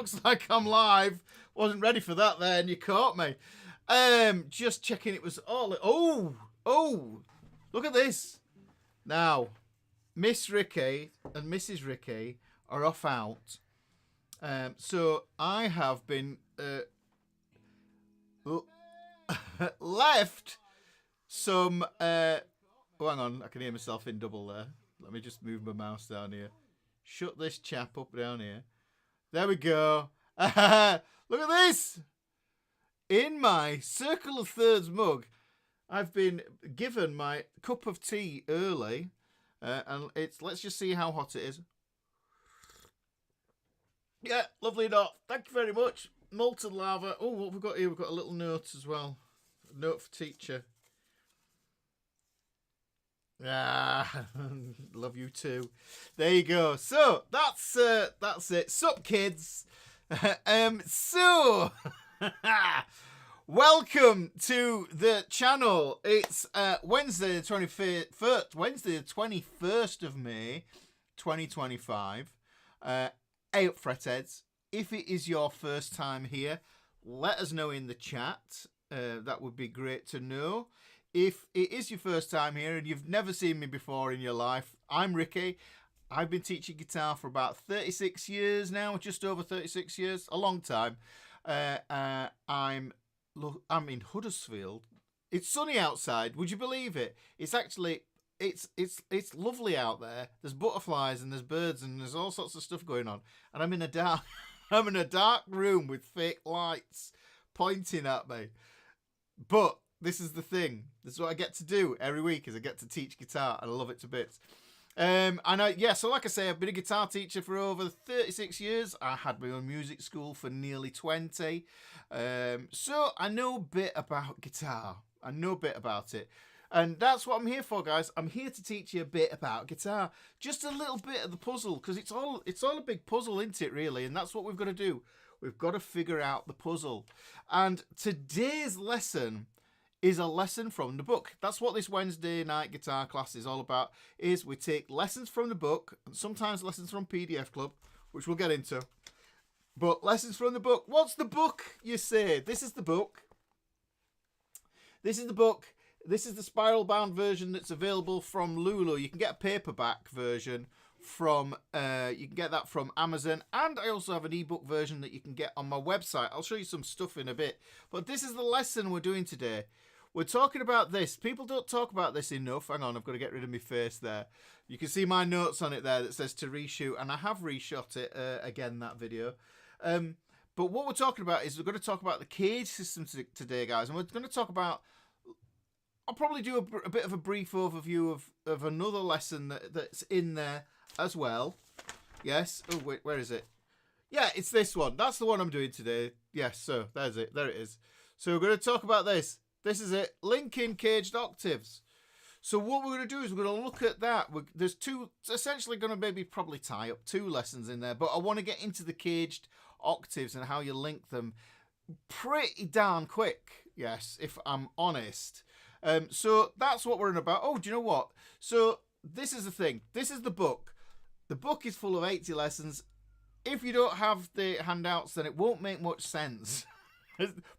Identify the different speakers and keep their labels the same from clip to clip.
Speaker 1: looks like I'm live. Wasn't ready for that then. You caught me. Just checking it was all... Oh, look at this. Now, Miss Ricky and Mrs. Ricky are off out. So I have been left some... oh, hang on. I can hear myself in double there. Let me just move my mouse down here. Shut this chap up down here. There we go. Look at this. In my Circle of Thirds mug, I've been given my cup of tea early. And let's just see how hot it is. Yeah, lovely enough. Thank you very much. Molten lava. Oh, what have we got here? We've got a little note as well. A note for teacher. Ah, love you too. There you go. So that's it. Sup, kids. So welcome to the channel. It's Wednesday the 21st of May, 2025. Eyup FretHeads. If it is your first time here, let us know in the chat. That would be great to know. If it is your first time here and you've never seen me before in your life, I'm Ricky. I've been teaching guitar for about 36 years now, just over 36 years, a long time. I'm in Huddersfield. It's sunny outside. Would you believe it? It's actually it's lovely out there. There's butterflies and there's birds and there's all sorts of stuff going on. And I'm in a dark room with fake lights pointing at me. But this is the thing. This is what I get to do every week, is I get to teach guitar, and I love it to bits. So like I say, I've been a guitar teacher for over 36 years. I had my own music school for nearly 20. So I know a bit about guitar. I know a bit about it. And that's what I'm here for, guys. I'm here to teach you a bit about guitar. Just a little bit of the puzzle, because it's all a big puzzle, isn't it, really? And that's what we've got to do. We've got to figure out the puzzle. And today's lesson is a lesson from the book. That's what this Wednesday night guitar class is all about, is we take lessons from the book, and sometimes lessons from PDF Club, which we'll get into. But lessons from the book. What's the book, you say? This is the book. This is the book. This is the spiral bound version that's available from Lulu. You can get a paperback version from from Amazon, and I also have an ebook version that you can get on my website. I'll show you some stuff in a bit. But this is the lesson we're doing today. We're talking about this. People don't talk about this enough. Hang on, I've got to get rid of my face there. You can see my notes on it there that says to reshoot, and I have reshot it again, that video. But what we're talking about is we're going to talk about the CAGED system today, guys, and we're going to talk about... I'll probably do a bit of a brief overview of another lesson that's in there as well. Yes. Oh, wait, where is it? Yeah, it's this one. That's the one I'm doing today. Yes, so there's it. There it is. So we're going to talk about this. This is it. Linking CAGED octaves. So what we're going to do is we're going to look at that. There's two, essentially going to probably tie up two lessons in there, but I want to get into the CAGED octaves and how you link them pretty darn quick. Yes, if I'm honest. So that's what we're in about. Oh, do you know what? So this is the thing. This is the book. The book is full of 80 lessons. If you don't have the handouts, then it won't make much sense.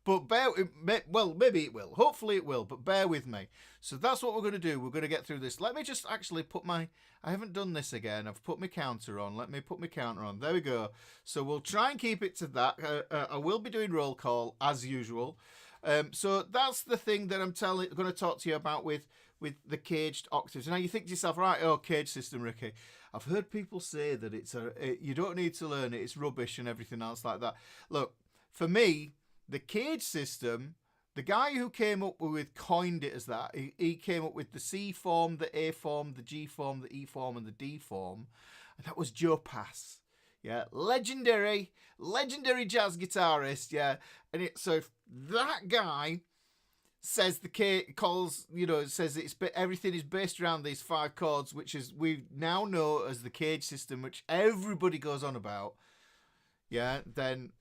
Speaker 1: But maybe it will. Hopefully it will, but bear with me. So that's what we're going to do. We're going to get through this. Let me just actually put I haven't done this again. I've put my counter on. Let me put my counter on. There we go. So we'll try and keep it to that. I will be doing roll call as usual. So that's the thing that I'm going to talk to you about with the CAGED octaves. Now you think to yourself, right, CAGED system, Ricky. I've heard people say that you don't need to learn it. It's rubbish and everything else like that. Look, for me, the CAGED system, the guy who coined it as that, he came up with the C form, the A form, the G form, the E form, and the D form. And that was Joe Pass. Yeah, legendary jazz guitarist. Yeah, and so that guy says everything is based around these 5 chords, which is we now know as the CAGED system, which everybody goes on about. Yeah, then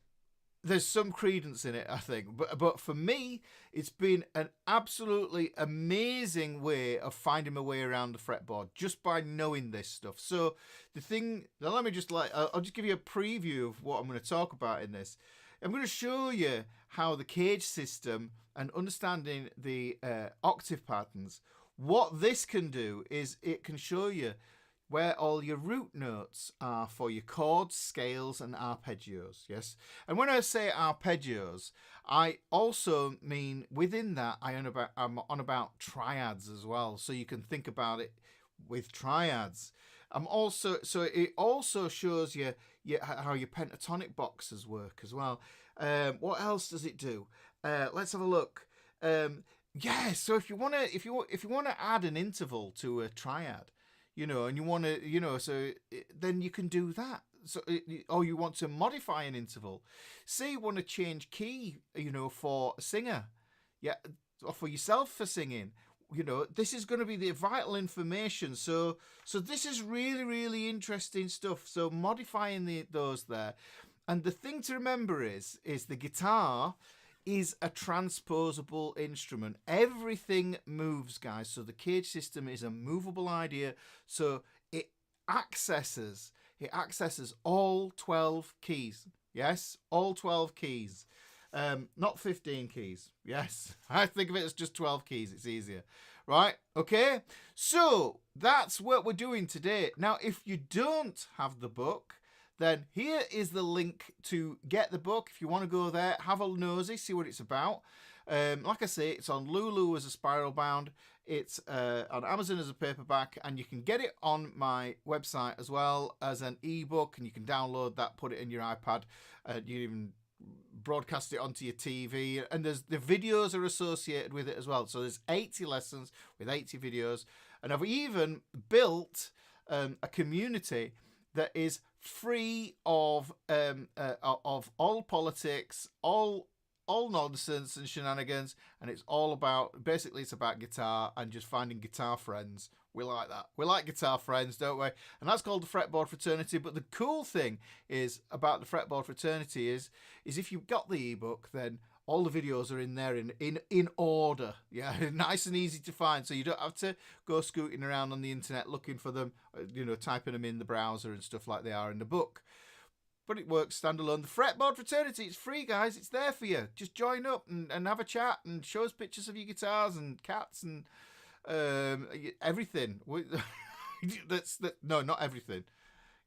Speaker 1: there's some credence in it, I think. But for me, it's been an absolutely amazing way of finding my way around the fretboard just by knowing this stuff. So the thing, now let me just I'll just give you a preview of what I'm going to talk about in this. I'm going to show you how the CAGED system and understanding the octave patterns, what this can do is it can show you where all your root notes are for your chords, scales, and arpeggios, yes? And when I say arpeggios, I also mean within that, I'm on about triads as well, so you can think about it with triads. So it also shows you how your pentatonic boxes work as well. What else does it do? Let's have a look. So if you wanna add an interval to a triad, and you want to, then you can do that. So, or you want to modify an interval. Say you want to change key, for a singer, or for yourself for singing. This is going to be the vital information. So this is really, really interesting stuff. So modifying those there, and the thing to remember is the guitar is a transposable instrument. Everything moves, guys. So the CAGED system is a movable idea. So it accesses all 12 keys. Yes, all 12 keys. Not 15 keys. Yes, I think of it as just 12 keys. It's easier. Right? Okay. So that's what we're doing today. Now, if you don't have the book, then here is the link to get the book. If you want to go there, have a nosy, see what it's about. Like I say, it's on Lulu as a spiral bound. It's on Amazon as a paperback, and you can get it on my website as well as an ebook, and you can download that, put it in your iPad, you even broadcast it onto your TV, and the videos are associated with it as well. So there's 80 lessons with 80 videos, and I've even built a community that is free of all politics, all nonsense and shenanigans, and it's all about, basically it's about guitar and just finding guitar friends. We like that. We like guitar friends, don't we? And that's called the Fretboard Fraternity. But the cool thing is about the Fretboard Fraternity is if you've got the ebook, then all the videos are in there in order. Yeah, nice and easy to find. So you don't have to go scooting around on the internet looking for them, typing them in the browser and stuff like they are in the book. But it works standalone. The Fretboard Fraternity, it's free, guys. It's there for you. Just join up and have a chat and show us pictures of your guitars and cats and everything. No, not everything.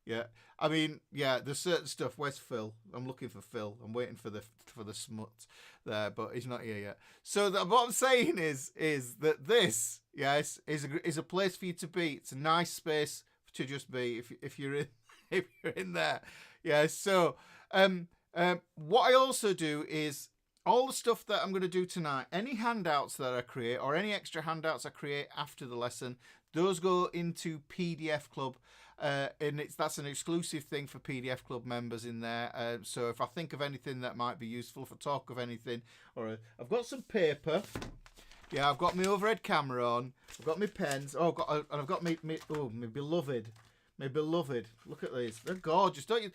Speaker 1: Yeah, I mean, yeah, there's certain stuff. Where's Phil? I'm looking for Phil. I'm waiting for the smut there, but he's not here yet. So what I'm saying is that this, yes, is a place for you to be. It's a nice space to just be if you're in there. Yeah. So what I also do is all the stuff that I'm going to do tonight, any handouts that I create or any extra handouts I create after the lesson, those go into PDF Club. And that's an exclusive thing for PDF Club members in there. So if I think of anything that might be useful, if I talk of anything, or I've got some paper. Yeah, I've got my overhead camera on. I've got my pens. And I've got my beloved. My beloved. Look at these. They're gorgeous, don't you?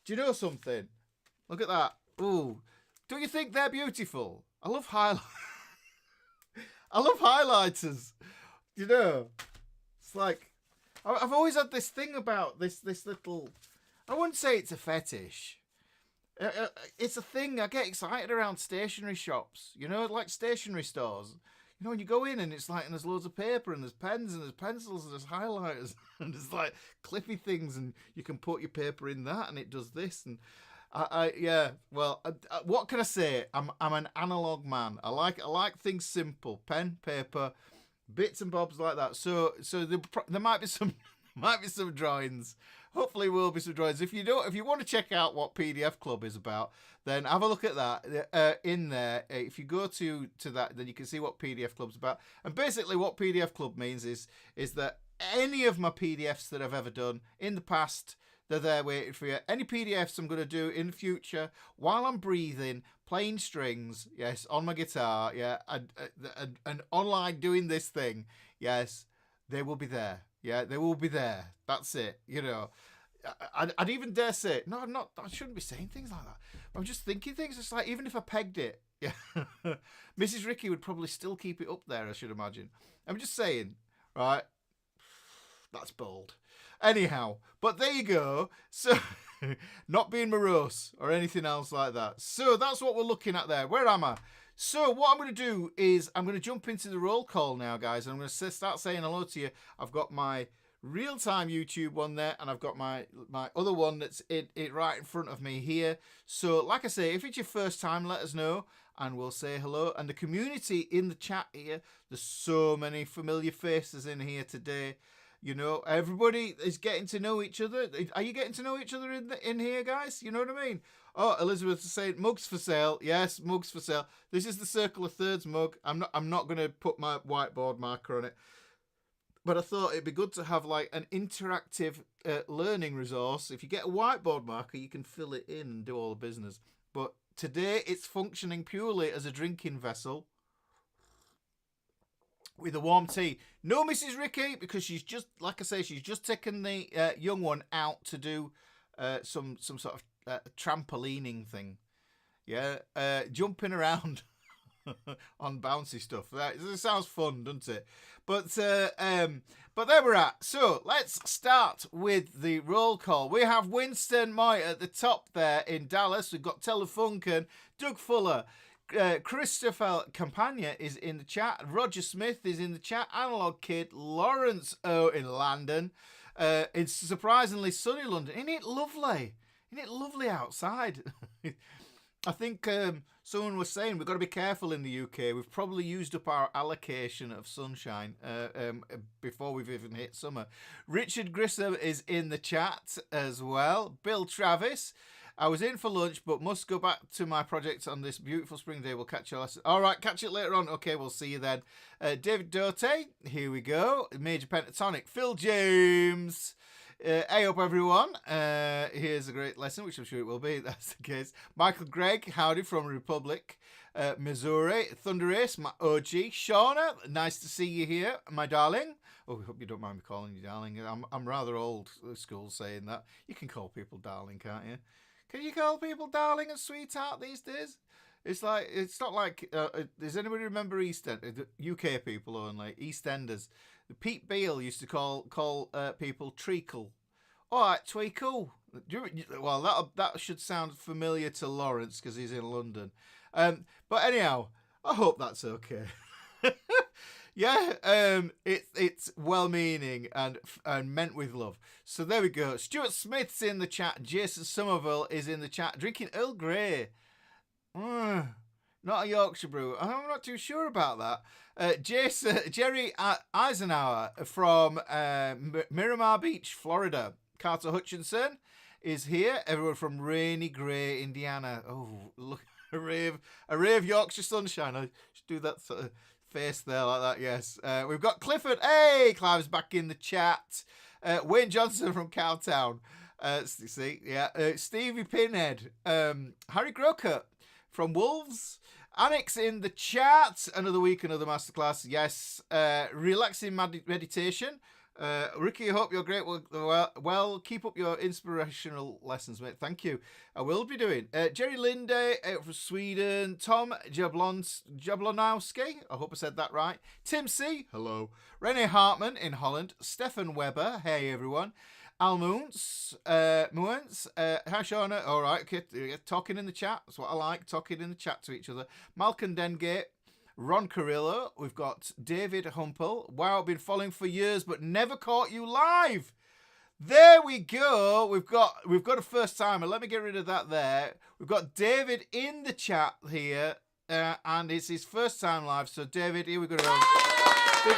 Speaker 1: Do you know something? Look at that. Ooh. Don't you think they're beautiful? I love I love highlighters. It's like, I've always had this thing about this little, I wouldn't say it's a fetish. It's a thing. I get excited around stationery shops, like stationery stores. When you go in and it's like, and there's loads of paper and there's pens and there's pencils and there's highlighters and there's like clippy things and you can put your paper in that and it does this. And what can I say? I'm an analog man. I like things simple, pen, paper, bits and bobs like that. So there might be some drawings. Hopefully, will be some drawings. If you want to check out what PDF Club is about, then have a look at that in there. If you go to that, then you can see what PDF Club's about. And basically, what PDF Club means is that any of my PDFs that I've ever done in the past, they're there waiting for you. Any PDFs I'm going to do in the future while I'm breathing, playing strings, yes, on my guitar, yeah, and online doing this thing, yes, they will be there. Yeah, they will be there. That's it. I'd even dare say, no, I'm not. I shouldn't be saying things like that. I'm just thinking things. It's like, even if I pegged it, yeah, Mrs. Ricky would probably still keep it up there, I should imagine. I'm just saying, right? That's bold. Anyhow, but there you go. So, not being morose or anything else like that. So that's what we're looking at there. Where am I? So what I'm going to do is I'm going to jump into the roll call now, guys. And I'm going to start saying hello to you. I've got my real-time YouTube one there, and I've got my other one that's it right in front of me here. So like I say, if it's your first time, let us know and we'll say hello. And the community in the chat here, there's so many familiar faces in here today. You know, everybody is getting to know each other. Are you getting to know each other in here, guys? You know what I mean? Oh, Elizabeth is saying mugs for sale. Yes, mugs for sale. This is the Circle of Thirds mug. I'm not going to put my whiteboard marker on it, but I thought it'd be good to have like an interactive learning resource. If you get a whiteboard marker, you can fill it in and do all the business. But today it's functioning purely as a drinking vessel with a warm tea. No Mrs. Ricky, because she's just, like I say, she's just taken the young one out to do some sort of trampolining thing. Yeah, jumping around on bouncy stuff. That it sounds fun, doesn't it? But there we're at. So let's start with the roll call. We have Winston Moy at the top there in Dallas. We've got Telefunken, Doug Fuller, Christopher Campagna is in the chat. Roger Smith is in the chat. Analog Kid, Lawrence O in London. It's surprisingly sunny London. Isn't it lovely? Isn't it lovely outside? I think someone was saying we've got to be careful in the UK. We've probably used up our allocation of sunshine before we've even hit summer. Richard Grissom is in the chat as well. Bill Travis. I was in for lunch, but must go back to my project on this beautiful spring day. We'll catch you later. All right, catch it later on. Okay, we'll see you then. David Dote, here we go. Major Pentatonic. Phil James. Eyup everyone. Here's a great lesson, which I'm sure it will be. That's the case. Michael Gregg, howdy from Republic. Missouri. Thunder Ace, my OG. Shauna, nice to see you here, my darling. Oh, I hope you don't mind me calling you darling. I'm rather old school saying that. You can call people darling, can't you? Can you call people darling and sweetheart these days? It's like, it's not like, does anybody remember EastEnders? UK people only, EastEnders. Pete Beale used to call people treacle. All right, tweakle. Well, that should sound familiar to Lawrence because he's in London. But anyhow, I hope that's okay. Yeah, it's well-meaning and meant with love. So there we go. Stuart Smith's in the chat. Jason Somerville is in the chat. Drinking Earl Grey. Not a Yorkshire brew. I'm not too sure about that. Jerry Eisenhower from Miramar Beach, Florida. Carter Hutchinson is here. Everyone from rainy grey Indiana. Oh, look, a ray of Yorkshire sunshine. I should do that sort of face there like that, yes. We've got Clifford. Hey, Clive's back in the chat. Wayne Johnson from Cowtown. See, yeah. Stevie Pinhead. Harry Croker from Wolves. Annex in the chat. Another week, another masterclass. Yes. Relaxing meditation. Ricky, I hope you're great. Well, keep up your inspirational lessons, mate. Thank you. I will be doing. Jerry Linde from Sweden. Tom Jablonowski. I hope I said that right. Tim C. Hello. Rene Hartman in Holland. Stefan Weber. Hey, everyone. Al Moons. Hi, Shauna. All right. Okay. Talking in the chat. That's what I like. Talking in the chat to each other. Malcolm Dengate. Ron Carrillo, we've got David Humpel. Wow, I've been following for years, but never caught you live. There we go. We've got a first timer. Let me get rid of that there. We've got David in the chat here, and it's his first time live. So David, here we go. Big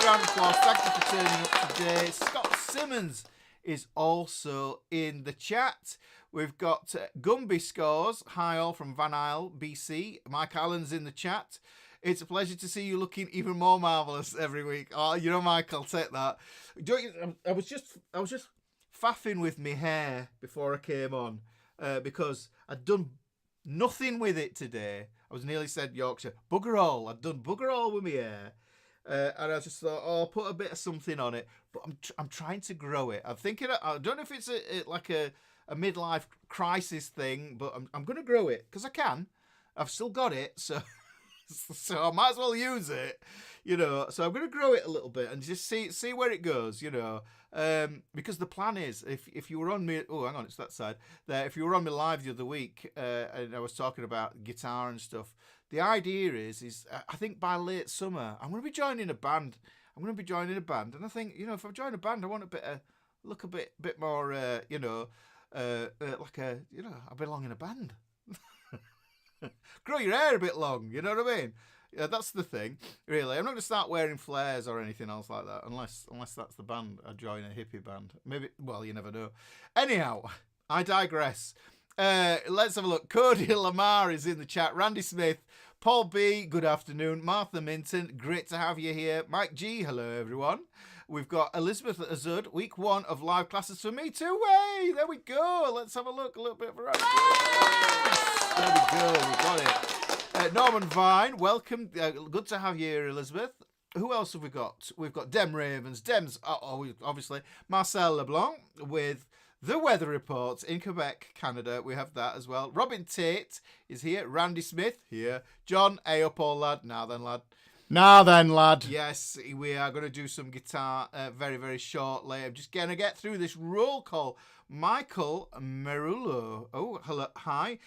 Speaker 1: round of applause. Thank you for turning up today. Scott Simmons is also in the chat. We've got Gumby Scores. Hi all from Van Isle, BC. Mike Allen's in the chat. It's a pleasure to see you looking even more marvellous every week. Oh, you know, Mike, I'll take that. I was just faffing with my hair before I came on because I'd done nothing with it today. I was nearly said Yorkshire. Bugger all. I'd done bugger all with my hair. and I just thought, oh, I'll put a bit of something on it. But I'm trying to grow it. I'm thinking, I don't know if it's like a midlife crisis thing, but I'm going to grow it because I can. I've still got it, so so I might as well use it, So I'm going to grow it a little bit and just see where it goes, because the plan is, if you were on me, oh, hang on, it's that side there. If you were on me live the other week, and I was talking about guitar and stuff, the idea is I think by late summer I'm going to be joining a band. And I think, if I join a band, I want look a bit more, like I belong in a band. Grow your hair a bit long, you know what I mean? Yeah, that's the thing, really. I'm not going to start wearing flares or anything else like that, unless that's the band. I join a hippie band. Maybe, well, you never know. Anyhow, I digress. Let's have a look. Cody Lamar is in the chat. Randy Smith, Paul B, good afternoon. Martha Minton, great to have you here. Mike G, hello everyone. We've got Elizabeth Azud, week 1 of live classes for me too. Way, there we go. Let's have a look, a little bit of variety. There we go, we've got it. Norman Vine, welcome. Good to have you here, Elizabeth. Who else have we got? We've got Dem Ravens. Dem's, obviously. Marcel LeBlanc with the weather reports in Quebec, Canada. We have that as well. Robin Tate is here. Randy Smith here. John, Eyup, all lad. Now then, lad. Yes, we are going to do some guitar very, very shortly. I'm just going to get through this roll call. Michael Merullo. Oh, hello. Hi.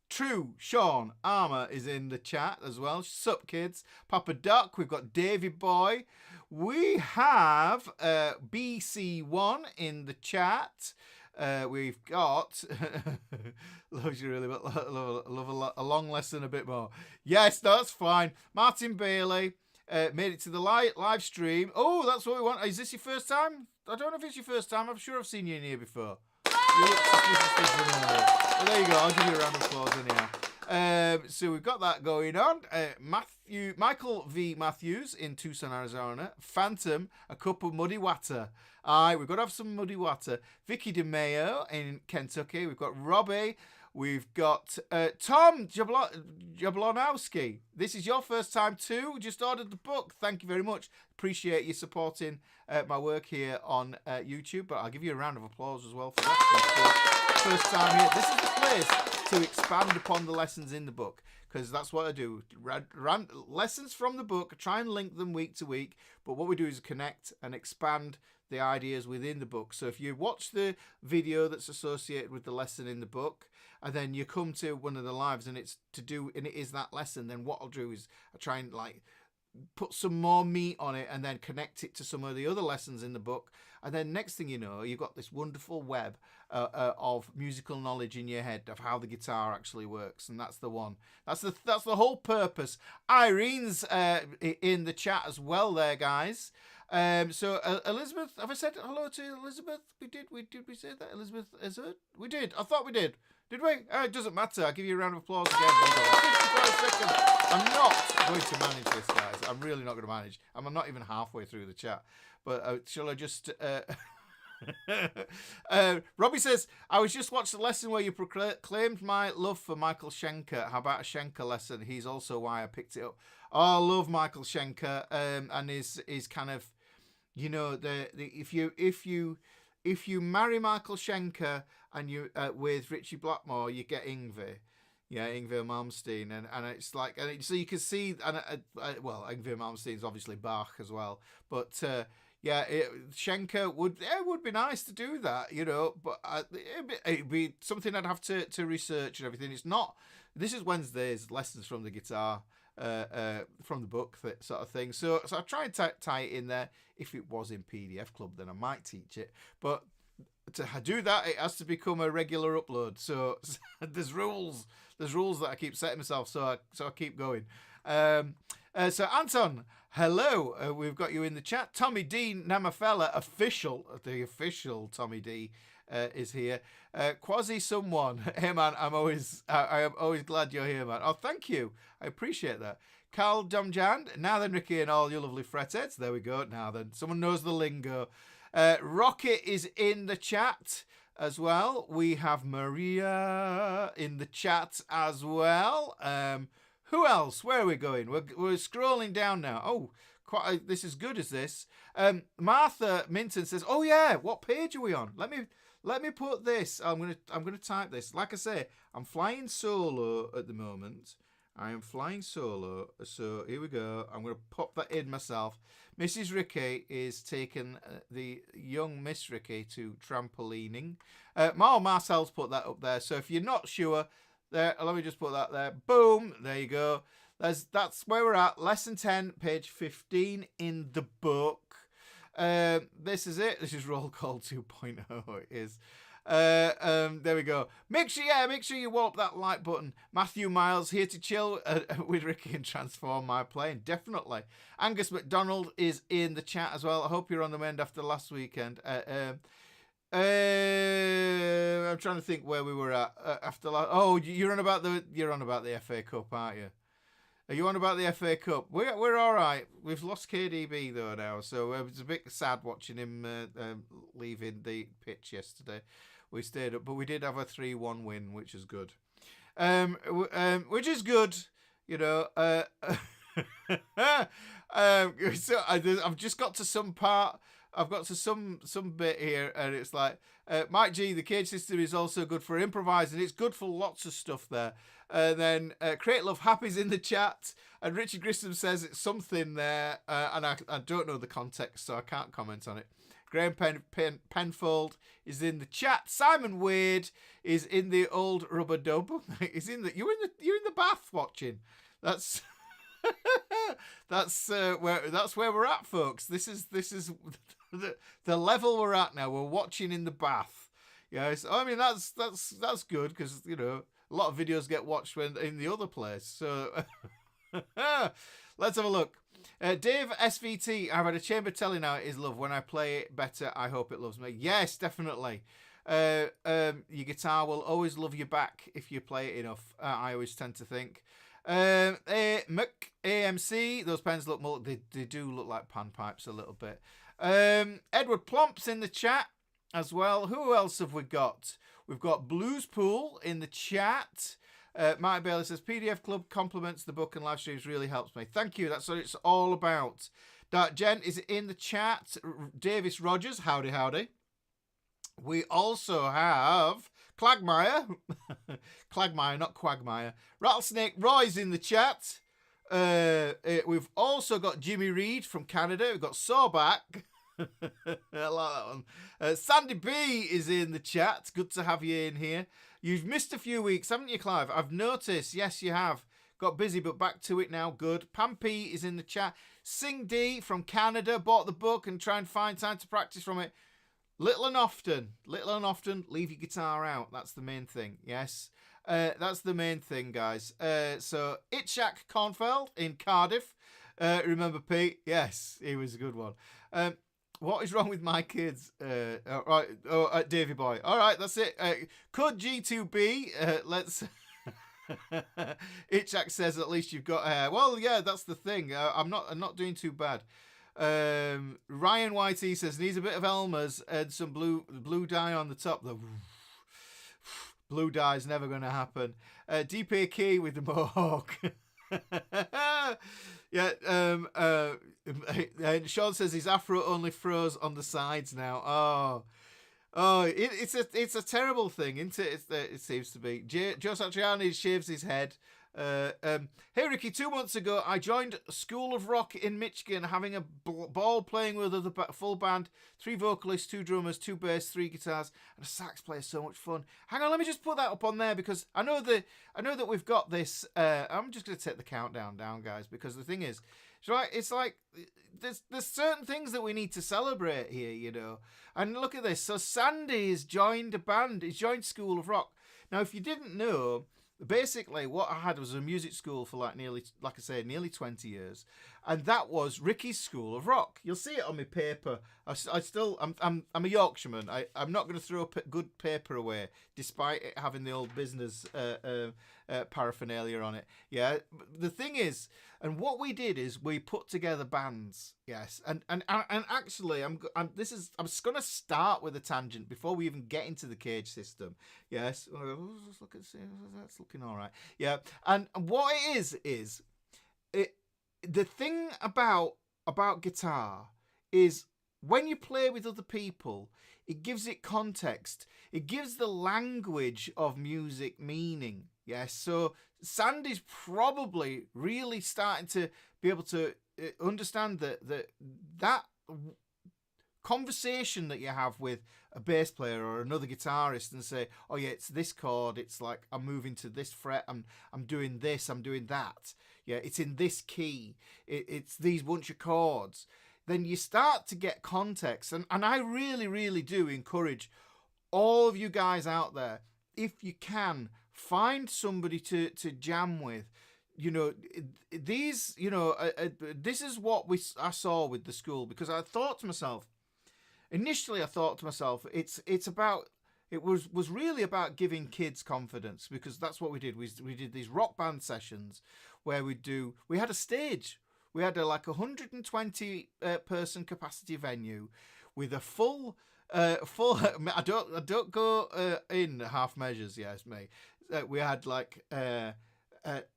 Speaker 1: True, Sean Armour is in the chat as well. Sup, kids. Papa Doc. We've got Davy Boy. We have BC1 in the chat. We've got loves you really, but love a long lesson a bit more. Yes, that's fine. Martin Bailey made it to the live stream. Oh, that's what we want. Is this your first time? I don't know if it's your first time. I'm sure I've seen you in here before. Well, there you go. I'll give you a round of applause anyhow. So we've got that going on. Michael V. Matthews in Tucson, Arizona. Phantom, a cup of muddy water. Aye, we've got to have some muddy water. Vicky DeMayo in Kentucky. We've got Robbie. We've got Tom Jablonowski. This is your first time too. Just ordered the book. Thank you very much. Appreciate you supporting my work here on YouTube. But I'll give you a round of applause as well for that. First time here. This is the place to expand upon the lessons in the book, because that's what I do. Lessons from the book. Try and link them week to week. But what we do is connect and expand the ideas within the book. So if you watch the video that's associated with the lesson in the book, and then you come to one of the lives and it is that lesson, then what I'll do is I try and put some more meat on it and then connect it to some of the other lessons in the book. And then next thing you know, you've got this wonderful web of musical knowledge in your head of how the guitar actually works. And that's the one. That's the whole purpose. Irene's in the chat as well there, guys. So Elizabeth, have I said hello to Elizabeth? Did we say that? Elizabeth Azud? We did. I thought we did. Did we? It doesn't matter. I'll give you a round of applause again. 55 seconds. I'm not going to manage this, guys. I'm really not going to manage. I'm not even halfway through the chat. But shall I just... Robbie says, I was just watching the lesson where you proclaimed my love for Michael Schenker. How about a Schenker lesson? He's also why I picked it up. Oh, I love Michael Schenker. And is kind of, if you marry Michael Schenker and you with Richie Blackmore, you get Yngwie. Yeah, Yngwie Malmsteen, and it's like, so you can see, well, Yngwie Malmsteen's obviously Bach as well, but Schenker would be nice to do that, but it'd be something I'd have to research and everything. It's not. This is Wednesday's lessons from the guitar, from the book, sort of thing. So I try and tie it in there. If it was in PDF Club, then I might teach it, but to do that, it has to become a regular upload. So there's rules that I keep setting myself. So I keep going. So Anton, hello. We've got you in the chat. Tommy D Namafella, the official Tommy D is here. Quasi someone. Hey man, I am always glad you're here, man. Oh, thank you. I appreciate that. Carl Domjan. Now then, Ricky and all you lovely fretheads. There we go. Now then, someone knows the lingo. Rocket is in the chat as well. We have Maria in the chat as well. Who else? Where are we going? We're scrolling down now. Oh, this is good as this. Martha Minton says, "Oh yeah, what page are we on? Let me put this. I'm gonna type this. Like I say, I'm flying solo at the moment. I am flying solo. So here we go. I'm gonna pop that in myself. Mrs. Ricky is taking the young Miss Ricky to trampolining. Marcel's put that up there. So if you're not sure, there, let me just put that there. Boom. There you go. That's where we're at. Lesson 10, page 15 in the book. This is it. This is roll call 2.0. It is. There we go. Make sure you wallop that like button. Matthew Miles here to chill with Ricky and transform my plane. Definitely. Angus McDonald is in the chat as well. I hope you're on the mend after last weekend. I'm trying to think where we were at after last. Oh, you're on about the FA Cup, aren't you? Are you on about the FA Cup? We're all right. We've lost KDB though now, so it was a bit sad watching him leaving the pitch yesterday. We stayed up, but we did have a 3-1 win, which is good. Which is good, you know. So I've just got to some part. I've got to some bit here, and it's like, Mike G, the cage system is also good for improvising. It's good for lots of stuff there. And then Create Love Happy's in the chat, and Richard Grissom says it's something there, and I don't know the context, so I can't comment on it. Graham Penfold is in the chat. Simon Wade is in the old rubber dub. You're in the bath watching. That's that's where we're at, folks. This is the level we're at now. We're watching in the bath. Yes, I mean that's good because you know a lot of videos get watched when in the other place. So let's have a look. Dave SVT, I've had a chamber telling out is love. When I play it better, I hope it loves me. Yes, definitely. Your guitar will always love you back if you play it enough. I always tend to think. AMC, those pens look they do look like panpipes a little bit. Edward Plomp's in the chat as well. Who else have we got? We've got Blues Pool in the chat. Mike Bailey says, PDF Club compliments the book and live streams really helps me. Thank you. That's what it's all about. Dark Gent is in the chat. Davis Rogers, howdy. We also have Clagmire. Clagmire, not Quagmire. Rattlesnake Roy's in the chat. We've also got Jimmy Reed from Canada. We've got Sawback. I like that one. Sandy B is in the chat. Good to have you in here. You've missed a few weeks, haven't you, Clive? I've noticed. Yes, you have. Got busy, but back to it now. Good. Pam P is in the chat. Sing D from Canada. Bought the book and try and find time to practice from it. Little and often, leave your guitar out. That's the main thing. Yes. That's the main thing, guys. So, Itchak Cornfeld in Cardiff. Remember Pete? Yes, he was a good one. What is wrong with my kids? Right, Davy Boy. All right, that's it. Code G2B. Let's. Itchak says at least you've got hair. Well, yeah, that's the thing. I'm not doing too bad. Ryan YT says needs a bit of Elmer's and some blue dye on the top. The blue dye is never going to happen. DP Key with the mohawk. Yeah, and Sean says his afro only froze on the sides now. It's a terrible thing, isn't it? It seems to be. Joe Satriani shaves his head. Hey Ricky, 2 months ago I joined School of Rock in Michigan, having a ball playing with the full band, 3 vocalists, 2 drummers, 2 bass, 3 guitars, and a sax player. So much fun. Hang on, let me just put that up on there because I know that we've got this. I'm just going to take the countdown down, guys, because the thing is, right, it's like there's certain things that we need to celebrate here, you know. And look at this. So Sandy has joined a band. He's joined School of Rock. Now, if you didn't know, basically what I had was a music school for nearly 20 years, and that was Ricky's School of Rock. You'll see it on my paper. I'm a Yorkshireman. I'm not going to throw good paper away, despite it having the old business paraphernalia on it. Yeah, the thing is, and what we did is we put together bands. Yes, and actually, I'm going to start with a tangent before we even get into the cage system. Yes, let's look at that's looking all right. Yeah, and what it is the thing about about guitar is when you play with other people, it gives it context. It gives the language of music meaning. Yes, so Sandy's probably really starting to be able to understand that conversation that you have with a bass player or another guitarist and say, oh yeah, it's this chord, it's like I'm moving to this fret, I'm doing this, I'm doing that, yeah, it's in this key, it's these bunch of chords, then you start to get context. And I really, really do encourage all of you guys out there, if you can, find somebody to jam with. You know, these, you know, this is what I saw with the school, because I thought to myself, initially I thought to myself, it was really about giving kids confidence, because that's what we did. We did these rock band sessions where we had a stage. We had like 120 person capacity venue with a full. I don't go in half measures. Yes, me. We had like a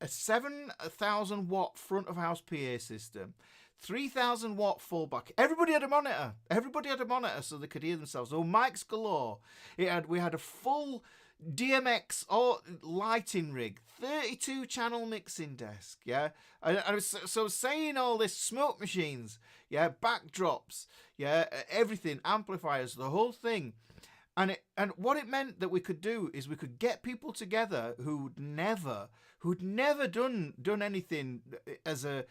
Speaker 1: 7,000 watt front of house PA system, 3,000 watt fullback. Everybody had a monitor. So they could hear themselves. Oh, mics galore. We had a full DMX or lighting rig, 32 channel mixing desk. Yeah, I was so saying all this, smoke machines. Yeah, backdrops. Yeah, everything, amplifiers, the whole thing. And what it meant that we could do is we could get people together who'd never done anything as an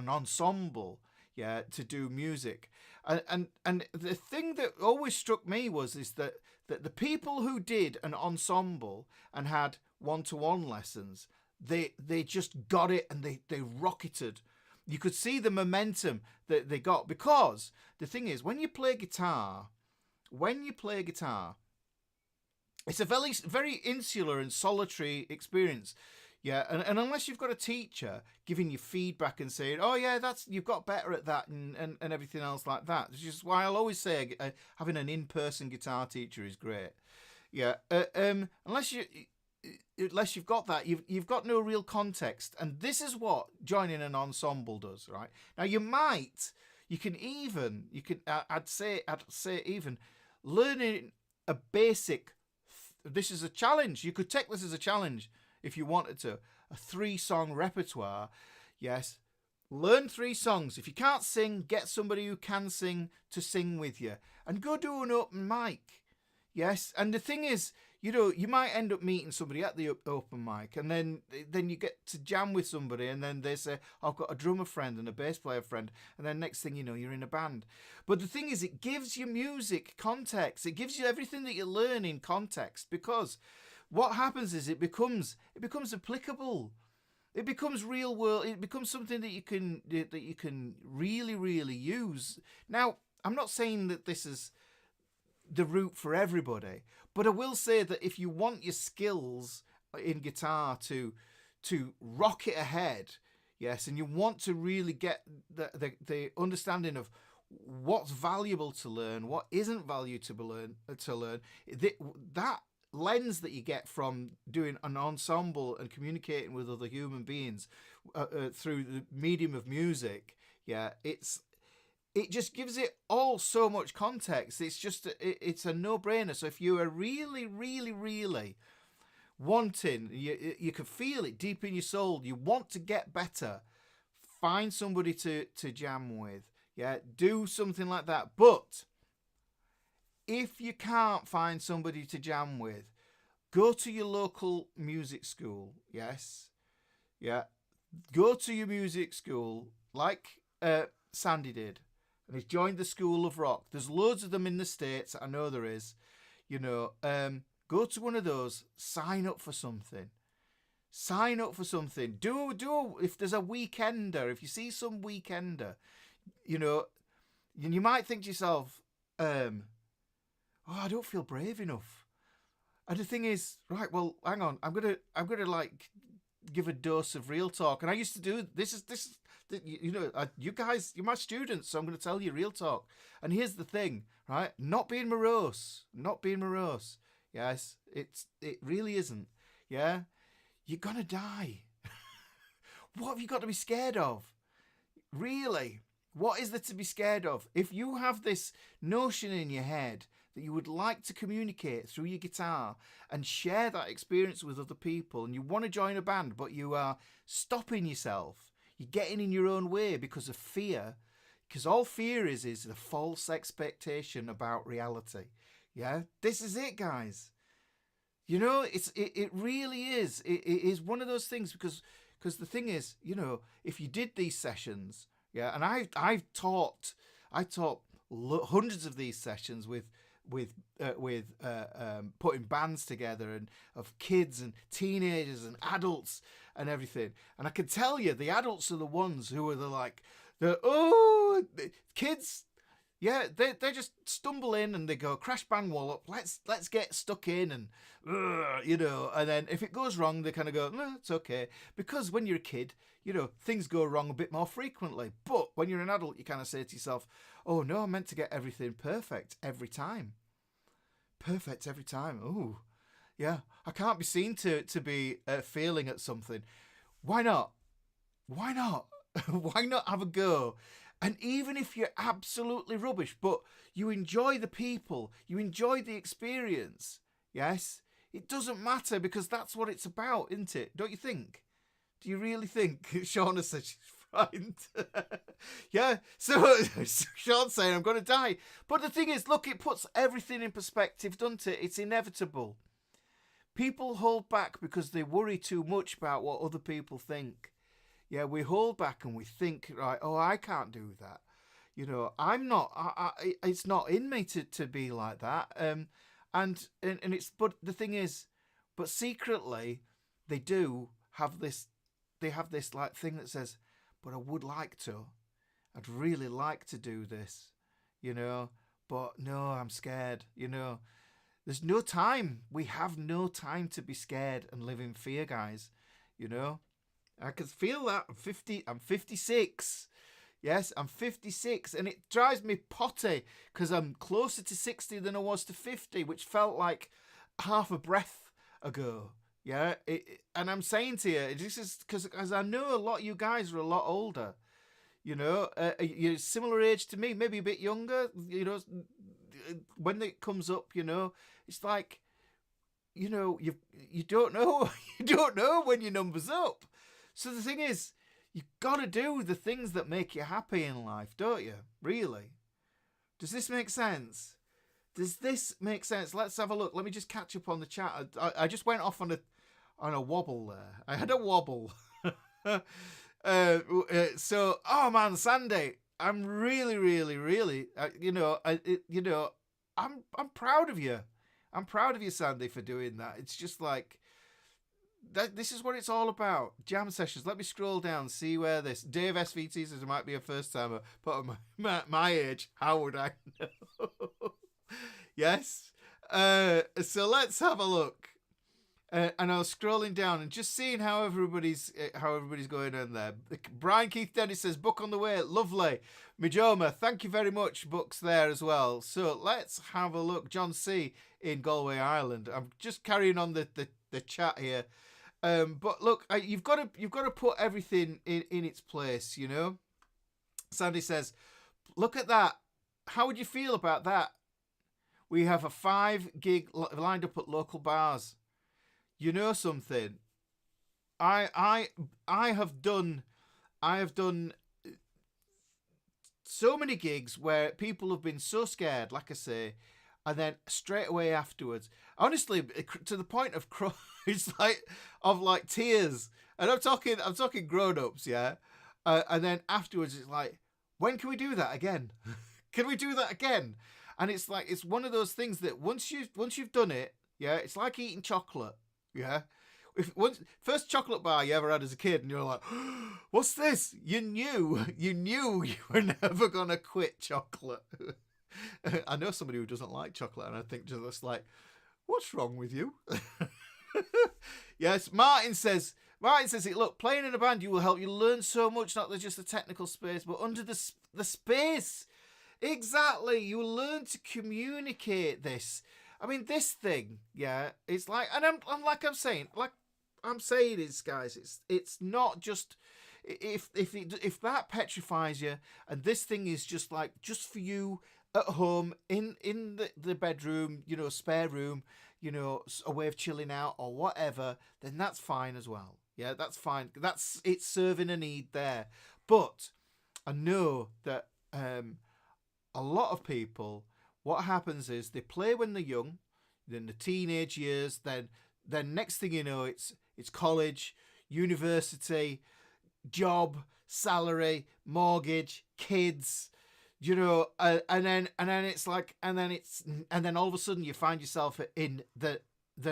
Speaker 1: ensemble, yeah, to do music. And the thing that always struck me was that the people who did an ensemble and had one-to-one lessons, they just got it, and they rocketed. You could see the momentum that they got, because the thing is, when you play guitar, it's a very, very insular and solitary experience. Yeah, and unless you've got a teacher giving you feedback and saying, oh yeah, you've got better at that, and everything else like that. Which is why I'll always say having an in-person guitar teacher is great. Yeah, unless you've got that, you've got no real context. And this is what joining an ensemble does, right? Now I'd say even learning a basic, this is a challenge. You could take this as a challenge if you wanted to. A 3-song repertoire. Yes. Learn 3 songs. If you can't sing, get somebody who can sing to sing with you. And go do an open mic. Yes. And the thing is, you might end up meeting somebody at the open mic, and then you get to jam with somebody, and then they say, I've got a drummer friend and a bass player friend, and then next thing you know, you're in a band. But the thing is, it gives you music context. It gives you everything that you learn in context, because what happens is it becomes applicable. It becomes real world. It becomes something that you can really, really use. Now, I'm not saying that this is the route for everybody, but I will say that if you want your skills in guitar to rock it ahead, yes, and you want to really get the understanding of what's valuable to learn, what isn't valuable to learn, that lens that you get from doing an ensemble and communicating with other human beings through the medium of music, yeah, it just gives it all so much context. It's a no-brainer. So if you are really, really, really wanting, you can feel it deep in your soul, you want to get better, find somebody to jam with. Yeah, do something like that. But if you can't find somebody to jam with, go to your local music school. Yes. Yeah. Go to your music school like Sandy did. And he's joined the School of Rock. There's loads of them in the States. I know there is. Go to one of those. Sign up for something. Do if there's a weekender. If you see some weekender, you might think to yourself, I don't feel brave enough. And the thing is, right, well, hang on. I'm gonna like give a dose of real talk. And I used to do this. You guys, you're my students, so I'm going to tell you real talk. And here's the thing, right? Not being morose. Yes, it really isn't. Yeah, you're gonna die. What have you got to be scared of? Really? What is there to be scared of? If you have this notion in your head that you would like to communicate through your guitar and share that experience with other people, and you want to join a band, but you are stopping yourself, you're getting in your own way because of fear, because all fear is the false expectation about reality. Yeah, this is it, guys. You know, it really is. It is one of those things because the thing is, you know, if you did these sessions, yeah, and I taught hundreds of these sessions with putting bands together and of kids and teenagers and adults and everything, and I can tell you the adults are the ones who are the kids. Yeah, they just stumble in and they go crash bang wallop. Let's get stuck in and you know. And then if it goes wrong, they kind of go, no, it's okay. Because when you're a kid, you know, things go wrong a bit more frequently. But when you're an adult, you kind of say to yourself, oh no, I'm meant to get everything perfect every time. Perfect every time. Ooh, yeah. I can't be seen to be failing at something. Why not? Why not? Why not have a go? And even if you're absolutely rubbish, but you enjoy the people, you enjoy the experience, yes, it doesn't matter because that's what it's about, isn't it? Don't you think? Do you really think? Shauna said she's frightened. Yeah, so Sean's saying I'm going to die. But the thing is, look, it puts everything in perspective, doesn't it? It's inevitable. People hold back because they worry too much about what other people think. Yeah, we hold back and we think, right, oh, I can't do that. You know, I'm not, it's not in me to be like that. And it's, but the thing is, but secretly, they have this like thing that says, but I would like to. I'd really like to do this, you know, but no, I'm scared, you know. There's no time. We have no time to be scared and live in fear, guys, you know. I can feel that. I'm 56. Yes, I'm 56. And it drives me potty because I'm closer to 60 than I was to 50, which felt like half a breath ago. Yeah. And I'm saying to you, this is because I know a lot of you guys are a lot older. You know, you're similar age to me, maybe a bit younger. You know, when it comes up, you know, it's like, you know, you don't know. You don't know when your number's up. So the thing is, you've got to do the things that make you happy in life, don't you? Really? Does this make sense? Does this make sense? Let's have a look. Let me just catch up on the chat. I just went off on a wobble there. I had a wobble. So, oh man, Sandy, I'm really, really, really, I'm proud of you. I'm proud of you, Sandy, for doing that. It's just like, this is what it's all about. Jam sessions. Let me scroll down, see where this. Dave SVT says it might be a first timer, but at my age, how would I know? Yes. So let's have a look. And I was scrolling down and just seeing how everybody's going on there. Brian Keith Dennis says, book on the way. Lovely. Mijoma, thank you very much. Book's there as well. So let's have a look. John C. in Galway, Ireland. I'm just carrying on the chat here. But look, you've got to put everything in its place, you know. Sandy says, look at that. How would you feel about that? We have a 5 gig lined up at local bars. You know something? I have done so many gigs where people have been so scared, like I say, and then straight away afterwards, honestly, to the point of it's like tears, and I'm talking grown-ups, yeah, and then afterwards it's like, when can we do that again? Can we do that again? And it's like, it's one of those things that once you've done it, yeah, it's like eating chocolate, yeah. First chocolate bar you ever had as a kid, and you're like, what's this? You knew you were never gonna quit chocolate. I know somebody who doesn't like chocolate, and I think just like, what's wrong with you? Yes, Martin says it. Look, playing in a band, you will help you learn so much, not just the technical space, but under the space. Exactly, you will learn to communicate this. I mean, this thing, yeah, it's like, and I'm saying, guys, it's not just, if that petrifies you, and this thing is just for you at home in the bedroom, spare room, a way of chilling out or whatever, then that's fine as well. Yeah, that's fine. It's serving a need there. But I know that a lot of people, what happens is they play when they're young, then the teenage years, then next thing you know, it's college, university, job, salary, mortgage, kids, and then it's like, and then all of a sudden you find yourself in the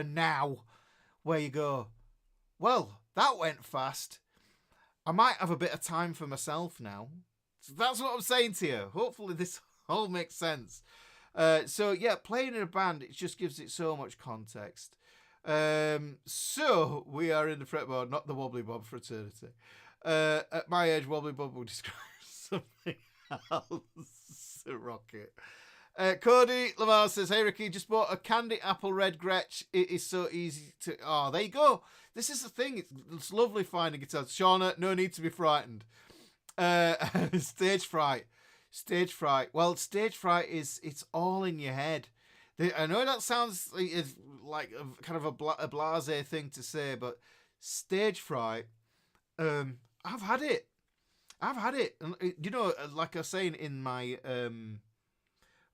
Speaker 1: now, where you go, well, that went fast. I might have a bit of time for myself now. So that's what I'm saying to you. Hopefully this all makes sense. So yeah, playing in a band, it just gives it so much context. So we are in the fretboard, not the wobbly bob fraternity. At my age, wobbly bob will describe something else. Rocket. Cody Lamar says, "Hey Ricky, just bought a candy apple red Gretsch. It is so easy to." Oh, there you go. This is the thing. It's lovely finding guitars. Shauna, no need to be frightened. Stage fright. Well, stage fright it's all in your head. I know that sounds like a kind of a blasé thing to say, but stage fright, I've had it. And, like I was saying in my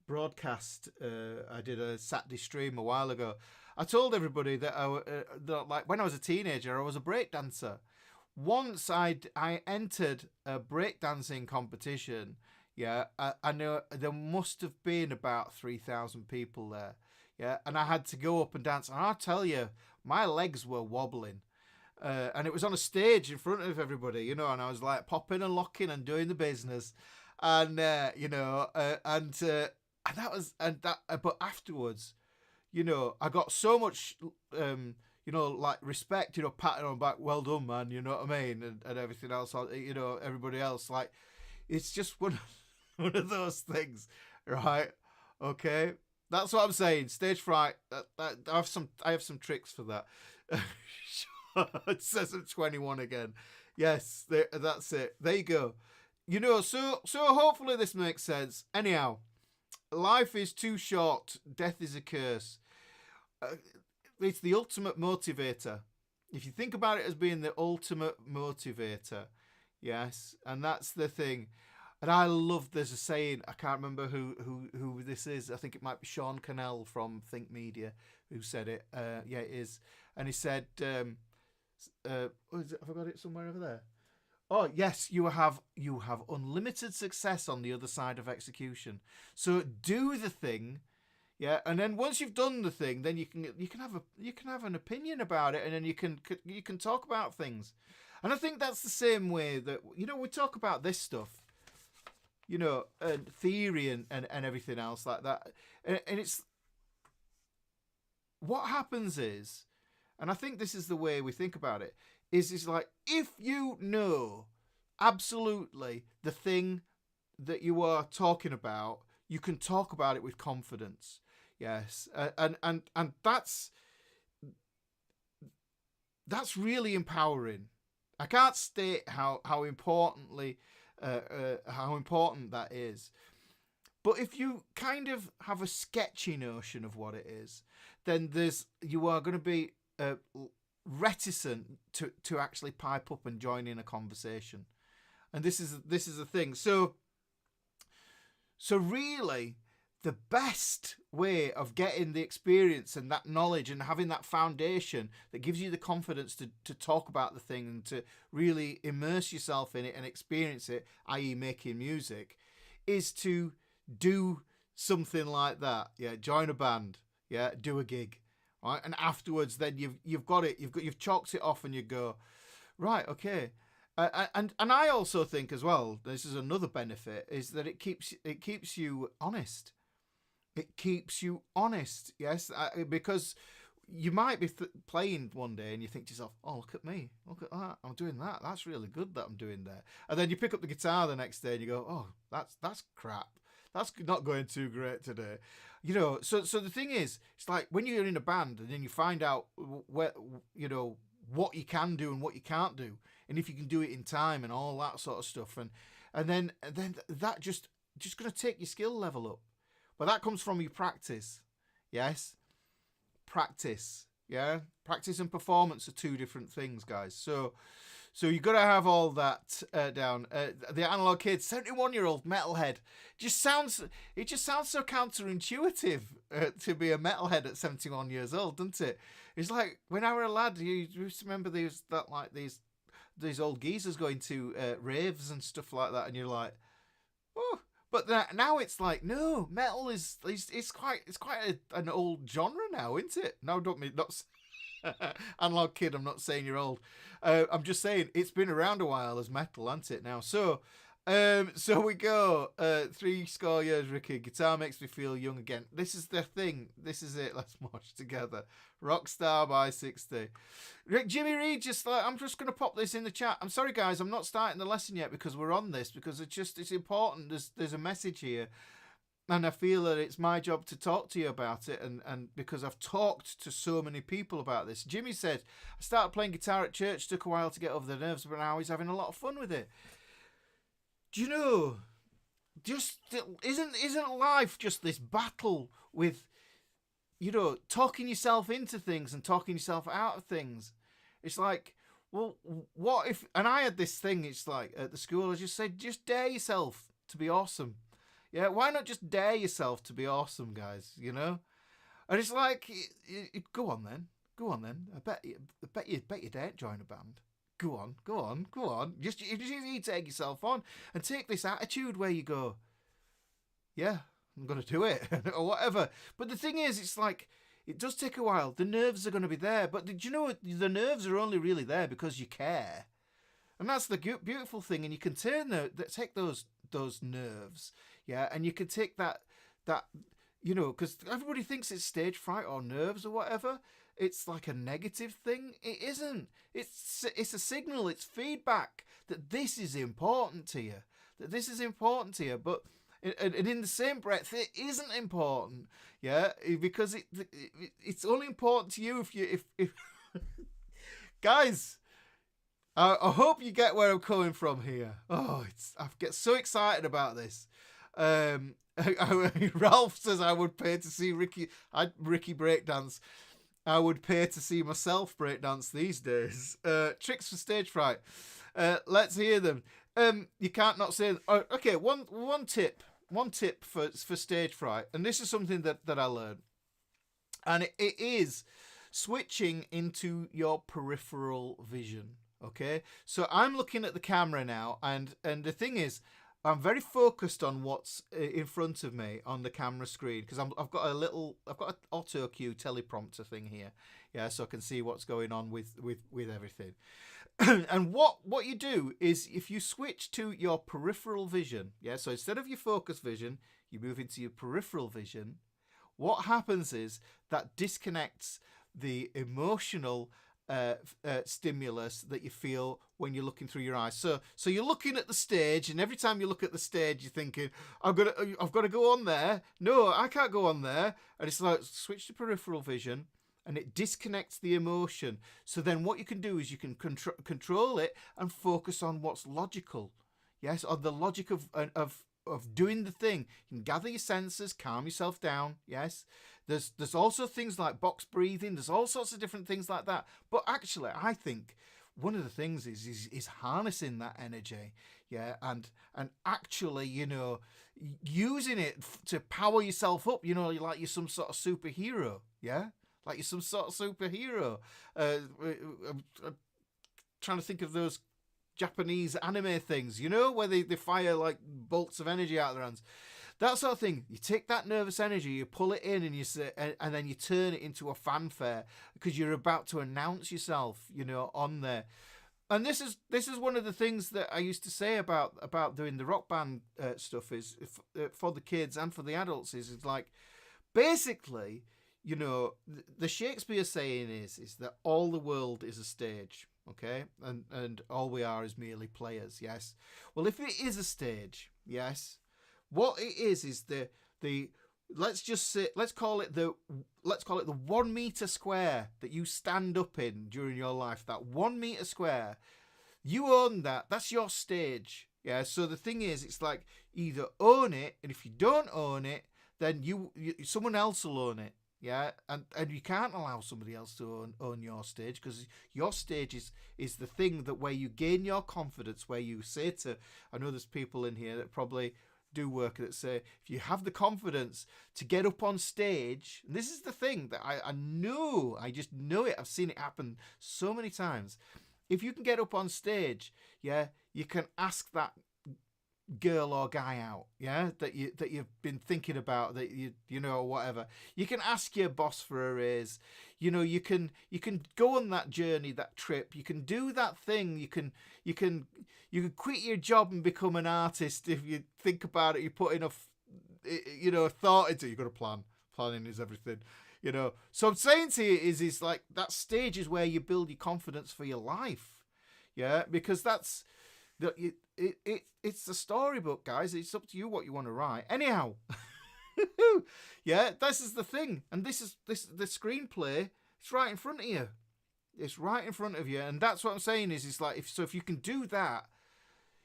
Speaker 1: broadcast, I did a Saturday stream a while ago. I told everybody that like when I was a teenager, I was a breakdancer. Once I entered a breakdancing competition. Yeah, I know there must have been about 3,000 people there. Yeah, and I had to go up and dance. And I'll tell you, my legs were wobbling. And it was on a stage in front of everybody, and I was like popping and locking and doing the business. And, but afterwards, I got so much, like respect, patting on the back, well done, man, you know what I mean? And everything else, everybody else, like, it's just one of those things, right? Okay, that's what I'm saying. Stage fright. I have some tricks for that. It says I'm 21 again. Yes, that's it. There you go. So hopefully this makes sense. Anyhow, life is too short. Death is a curse. It's the ultimate motivator. If you think about it as being the ultimate motivator, yes, and that's the thing. And I love, there's a saying, I can't remember who this is. I think it might be Sean Cannell from Think Media who said it. Yeah, it is. And he said, have I got it somewhere over there? Oh, yes, you have unlimited success on the other side of execution. So do the thing, yeah, and then once you've done the thing, then you can have an opinion about it, and then you can talk about things. And I think that's the same way that we talk about this stuff. And theory and everything else like that. And it's what happens is, and I think this is the way we think about it, is like, if you know absolutely the thing that you are talking about, you can talk about it with confidence. Yes. And that's really empowering. I can't state how important that is. But if you kind of have a sketchy notion of what it is, then you are going to be reticent to actually pipe up and join in a conversation. And this is the thing. So really, the best way of getting the experience and that knowledge and having that foundation that gives you the confidence to talk about the thing and to really immerse yourself in it and experience it, i.e. making music, is to do something like that. Yeah, join a band. Yeah, do a gig. Right? And afterwards, then you've got it. You've chalked it off, and you go, right, okay. And I also think as well, this is another benefit, is that it keeps you honest. It keeps you honest, yes, because you might be playing one day and you think to yourself, oh, look at me, look at that, I'm doing that, that's really good that I'm doing there. And then you pick up the guitar the next day and you go, oh, that's crap, that's not going too great today. So the thing is, it's like when you're in a band and then you find out what you can do and what you can't do, and if you can do it in time and all that sort of stuff, and then that just going to take your skill level up. But that comes from your practice. Yes, practice. Yeah, practice and performance are two different things, guys. So you got to have all that down. The Analog Kid, 71-year-old metalhead, just sounds so counterintuitive to be a metalhead at 71 years old, doesn't it? It's like when I were a lad, you used to remember these old geezers going to raves and stuff like that, and you're like, oh. But now it's like, no, metal is it's quite an old genre now, isn't it? No, don't mean not. Analog Kid, I'm not saying you're old. I'm just saying it's been around a while as metal, hasn't it now? So we go. 70 years, Ricky. Guitar makes me feel young again. This is the thing. This is it. Let's march together. Rockstar by 60. Jimmy Reed, I'm just going to pop this in the chat. I'm sorry, guys. I'm not starting the lesson yet because we're on this, because it's important. There's a message here. And I feel that it's my job to talk to you about it, and because I've talked to so many people about this. Jimmy said, I started playing guitar at church, took a while to get over the nerves, but now he's having a lot of fun with it. Do you know, just isn't life just this battle with, you know, talking yourself into things and talking yourself out of things? It's like, well, what if, and I had this thing, it's like at the school, I just said, just dare yourself to be awesome. Yeah, why not just dare yourself to be awesome, guys, you know? And it's like, go on then. I bet you daren't join a band. Go on. Just you need to take yourself on and take this attitude where you go, yeah, I'm going to do it, or whatever. But the thing is, it's like, it does take a while. The nerves are going to be there. But did you know the nerves are only really there because you care? And that's the beautiful thing. And you can take those nerves, yeah, and you can take that, you know, because everybody thinks it's stage fright or nerves or whatever. It's like a negative thing. It isn't. It's a signal. It's feedback that this is important to you. But and in the same breath, it isn't important. Yeah, because it's only important to you if guys. I hope you get where I'm coming from here. Oh, I get so excited about this. Ralph says I would pay to see Ricky breakdance. I would pay to see myself breakdance these days. Tricks for stage fright. Let's hear them. You can't not say. Okay, one tip for stage fright, and this is something that I learned, and it is switching into your peripheral vision. Okay, so I'm looking at the camera now, and the thing is, I'm very focused on what's in front of me on the camera screen, because I've got an auto cue teleprompter thing here, yeah, so I can see what's going on with everything. And what you do is, if you switch to your peripheral vision, yeah, so instead of your focus vision, you move into your peripheral vision. What happens is that disconnects the emotional stimulus that you feel when you're looking through your eyes. So you're looking at the stage, and every time you look at the stage, you're thinking, I've got to go on there. No, I can't go on there. And it's like, switch to peripheral vision, and it disconnects the emotion. So then what you can do is you can control it and focus on what's logical. Yes, on the logic of doing the thing. You can gather your senses, calm yourself down. Yes. There's also things like box breathing. There's all sorts of different things like that. But actually, I think one of the things is harnessing that energy, yeah, and actually, you know, using it to power yourself up. You know, like you're some sort of superhero, yeah, like you're some sort of superhero. I'm trying to think of those Japanese anime things, you know, where they fire like bolts of energy out of their hands. That sort of thing. You take that nervous energy, you pull it in, and you say, and then you turn it into a fanfare because you're about to announce yourself, you know, on there. And this is one of the things that I used to say about doing the rock band stuff is for the kids and for the adults is like, basically, you know, the Shakespeare saying is that all the world is a stage. Okay, and all we are is merely players. Yes. Well, if it is a stage, yes. What it is the let's call it the 1 meter square that you stand up in during your life. That 1 meter square, You own that. That's your stage. Yeah. So the thing is, it's like either own it, and if you don't own it, then someone else will own it. Yeah, and you can't allow somebody else to own your stage, because your stage is the thing that where you gain your confidence, where you say to, I know there's people in here that probably do work that say, if you have the confidence to get up on stage, and this is the thing that I know, I just know it, I've seen it happen so many times. If you can get up on stage, yeah, you can ask that girl or guy out, yeah, that you've been thinking about, that you know, whatever. You can ask your boss for a raise. You know, you can go on that journey, that trip. You can do that thing. You can quit your job and become an artist if you think about it. You put enough, you know, thought into it. You've got to plan. Planning is everything. You know, so I'm saying to you is like that stage is where you build your confidence for your life, yeah, because that's it's the storybook, guys. It's up to you what you want to write. Anyhow, yeah, this is the thing, and this is the screenplay. It's right in front of you. It's right in front of you, and that's what I'm saying is like if you can do that,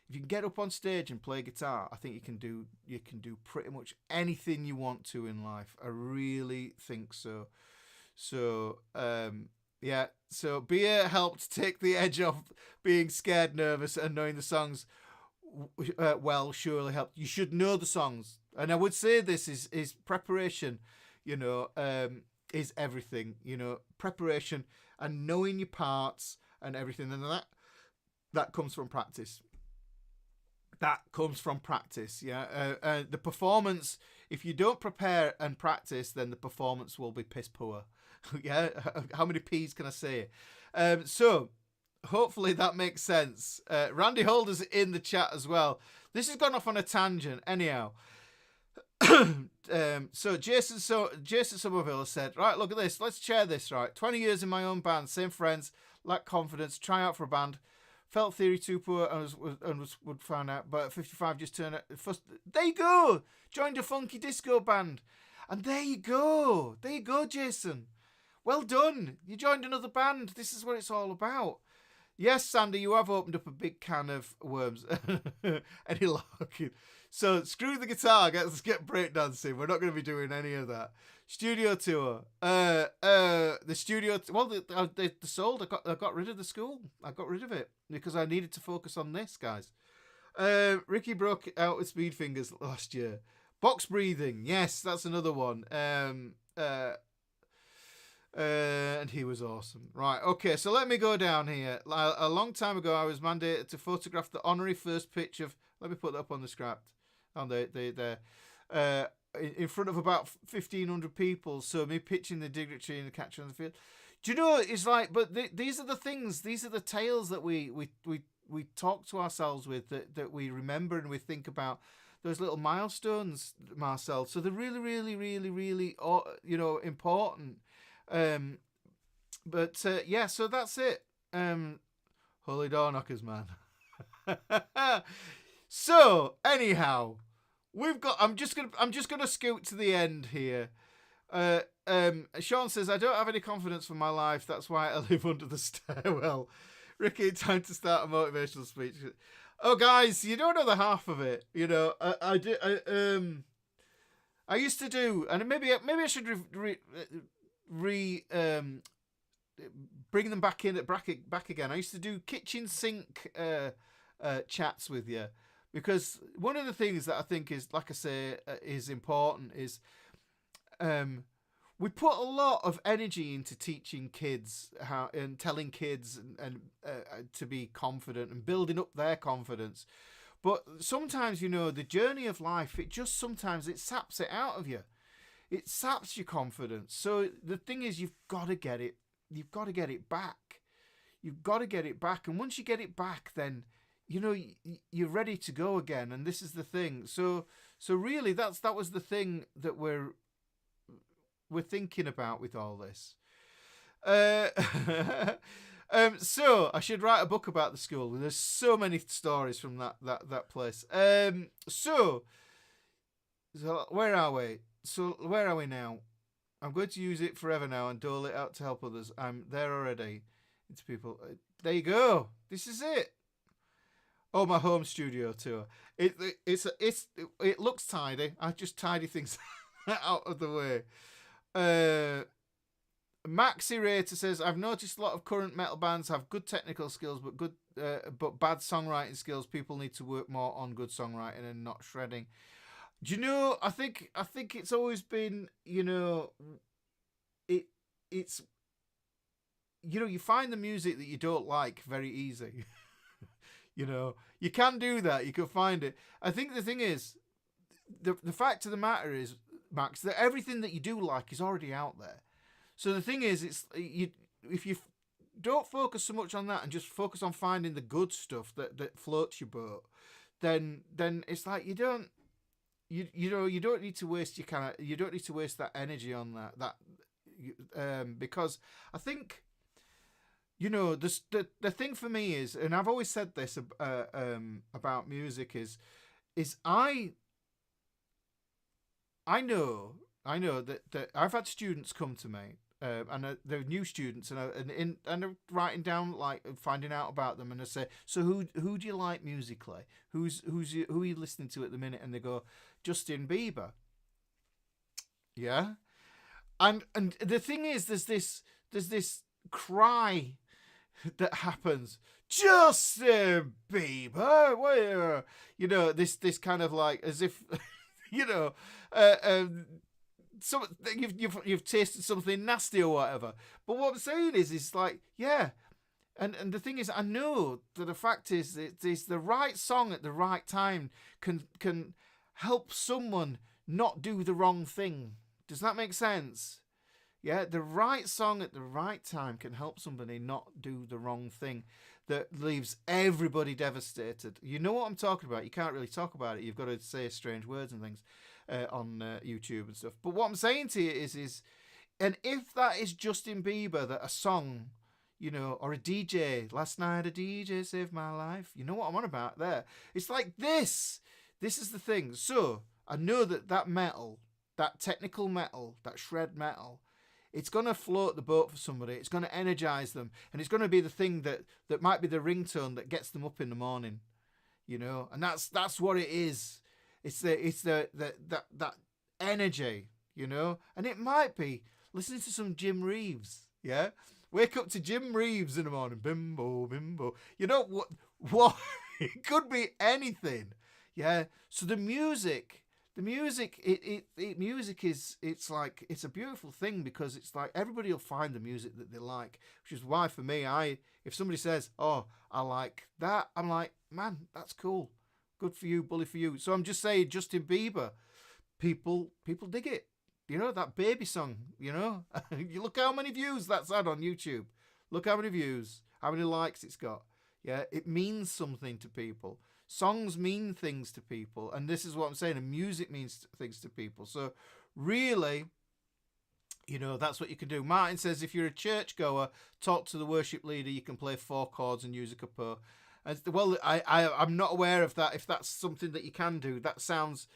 Speaker 1: if you can get up on stage and play guitar, I think you can do pretty much anything you want to in life. I really think so. So yeah, so beer helped take the edge off being scared, nervous, and knowing the songs well surely helped. You should know the songs. And I would say this is preparation, you know, is everything. You know, preparation and knowing your parts and everything. And that comes from practice. That comes from practice, yeah. The performance, if you don't prepare and practice, then the performance will be piss poor. Yeah, how many P's can I say? So, hopefully that makes sense. Randy Holder's in the chat as well. This has gone off on a tangent. Anyhow, so Jason Somerville said, right, look at this. Let's share this, right? 20 years in my own band, same friends, lack confidence, try out for a band. Felt theory too poor and would find out, but at 55 just turned out. First, there you go. Joined a funky disco band. And there you go. There you go, Jason. Well done. You joined another band. This is what it's all about. Yes, Sandy, you have opened up a big can of worms. Any luck? So screw the guitar. Let's get breakdancing. We're not going to be doing any of that. Studio tour. The studio. Well, they sold. I got rid of the school. I got rid of it because I needed to focus on this, guys. Ricky broke out with speed fingers last year. Box breathing. Yes, that's another one. And he was awesome. Right. Okay. So let me go down here. A long time ago, I was mandated to photograph the honorary first pitch of. Let me put that up on the scrap. On the in front of about 1,500 people, so me pitching the dignitary and the catcher on the field. Do you know, it's like, but these are the things, these are the tales that we talk to ourselves with, that we remember and we think about those little milestones, Marcel. So they're really, really, really, really, you know, important. But yeah, so that's it. Holy door knockers, man. So anyhow, I'm just gonna scoot to the end here. Sean says, I don't have any confidence for my life. That's why I live under the stairwell. Ricky, time to start a motivational speech. Oh, guys, you don't know the half of it. You know, I used to do, and maybe I should bring them back in at back again. I used to do kitchen sink chats with you. Because one of the things that I think is, like I say, is important is we put a lot of energy into teaching kids how and telling kids and to be confident and building up their confidence. But sometimes, you know, the journey of life, sometimes it saps it out of you. It saps your confidence. So the thing is, you've got to get it back. You've got to get it back. And once you get it back, then you know, you're ready to go again, and this is the thing. So really, that was the thing that we're thinking about with all this. So I should write a book about the school. There's so many stories from that place. So where are we? So where are we now? I'm going to use it forever now and dole it out to help others. I'm there already. It's people. There you go. This is it. Oh, my home studio tour. It looks tidy. I just tidy things out of the way. Maxi Rater says, I've noticed a lot of current metal bands have good technical skills, but bad songwriting skills. People need to work more on good songwriting and not shredding. Do you know? I think it's always been, it's you find the music that you don't like very easy. You can do that. You can find it. I think the thing is, the fact of the matter is, Max, that everything that you do like is already out there. So the thing is, if you don't focus so much on that and just focus on finding the good stuff that floats your boat, then it's like you don't need to waste you don't need to waste that energy on that because I think the thing for me is, and I've always said this about music is I know that I've had students come to me, and they're new students, and they're writing down, like, finding out about them, and I say, so who do you like musically? Who are you listening to at the minute? And they go, Justin Bieber. Yeah, and the thing is, there's this cry that happens, Justin Bieber, where this kind of like as if so you've tasted something nasty or whatever. But what I'm saying is like, yeah, and the thing is, I know that the fact is the right song at the right time can help someone not do the wrong thing. Does that make sense? Yeah, the right song at the right time can help somebody not do the wrong thing that leaves everybody devastated. You know what I'm talking about. You can't really talk about it. You've got to say strange words and things on YouTube and stuff. But what I'm saying to you is, and if that is Justin Bieber, that a song, or a DJ, last night a DJ saved my life. You know what I'm on about there. It's like this. This is the thing. So I know that metal, that technical metal, that shred metal, it's going to float the boat for somebody. It's going to energize them. And it's going to be the thing that might be the ringtone that gets them up in the morning, and that's what it is. It's that energy, and it might be listening to some Jim Reeves. Yeah. Wake up to Jim Reeves in the morning. Bimbo, bimbo. You know what? It could be anything. Yeah. So the music, music is, it's a beautiful thing, because it's like everybody will find the music that they like, which is why for me, if somebody says, oh, I like that, I'm like, man, that's cool. Good for you, bully for you. So I'm just saying, Justin Bieber, people dig it. That baby song, you look how many views that's had on YouTube. Look how many views, how many likes it's got. Yeah, it means something to people. Songs mean things to people, and this is what I'm saying, and music means things to people. So really, that's what you can do. Martin says, if you're a churchgoer, talk to the worship leader. You can play 4 chords and use a capo. Well, I'm not aware of that. If that's something that you can do, that sounds